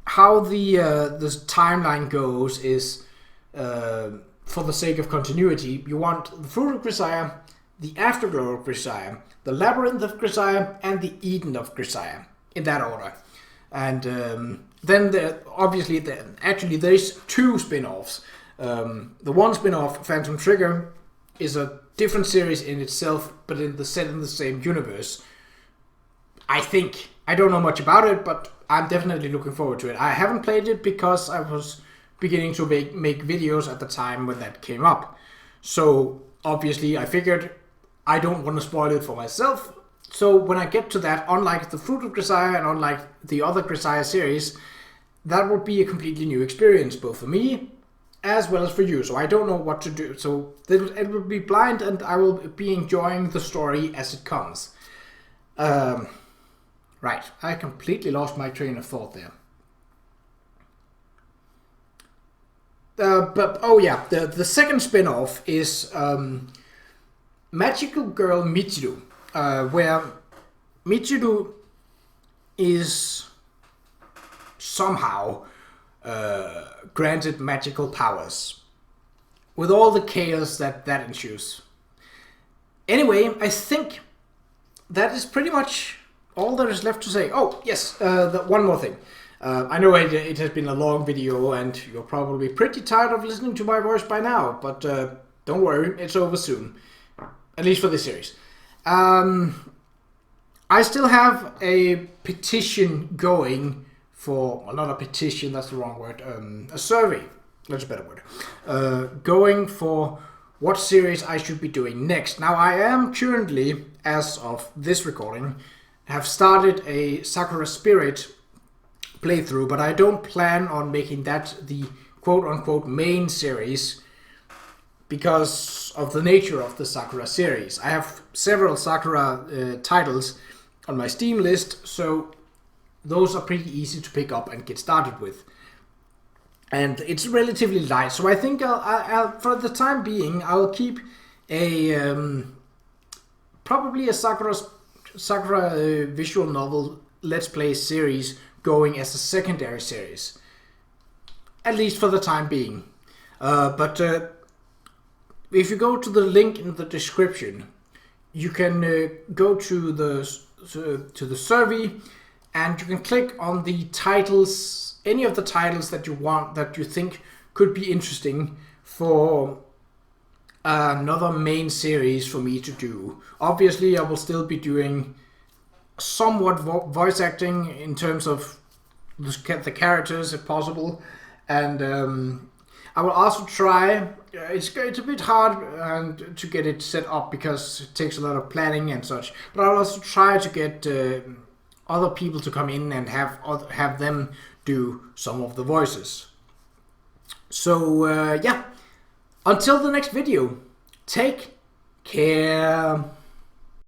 [SPEAKER 1] how the timeline goes is for the sake of continuity. You want the Fruit of Grisaia, the Afterglow of Grisaia, the Labyrinth of Grisaia, and the Eden of Grisaia in that order. And then actually there's two spin-offs. The one spin-off, Phantom Trigger, is a different series in itself, but set in the same universe. I think. I don't know much about it, but I'm definitely looking forward to it. I haven't played it because I was beginning to make videos at the time when that came up. So obviously I figured I don't want to spoil it for myself. So when I get to that, unlike the Fruit of Grisaia and unlike the other Grisaia series, that would be a completely new experience, both for me as well as for you. So I don't know what to do. So it will be blind, and I will be enjoying the story as it comes. Right, I completely lost my train of thought there. The second spin-off is Magical Girl Michiru. Where Michiru is somehow granted magical powers, with all the chaos that ensues. Anyway, I think that is pretty much all there is left to say. Oh, yes, one more thing. I know it has been a long video, and you're probably pretty tired of listening to my voice by now, but don't worry, it's over soon. At least for this series. I still have a petition going for... Well, not a petition, that's the wrong word. A survey, that's a better word. Going for what series I should be doing next. Now, I am currently, as of this recording, have started a Sakura Spirit playthrough, but I don't plan on making that the quote-unquote main series because of the nature of the Sakura series. I have several Sakura titles on my Steam list, so those are pretty easy to pick up and get started with. And it's relatively light, so I think I'll for the time being, I'll keep a probably a Sakura visual novel Let's Play series going as a secondary series, at least for the time being. But if you go to the link in the description, you can go to the survey, and you can click on the titles, any of the titles that you want, that you think could be interesting for another main series for me to do. Obviously, I will still be doing somewhat voice acting in terms of the characters, if possible, and I will also try. It's a bit hard to get it set up because it takes a lot of planning and such. But I'll also try to get other people to come in and have them do some of the voices. So, yeah. Until the next video, take care.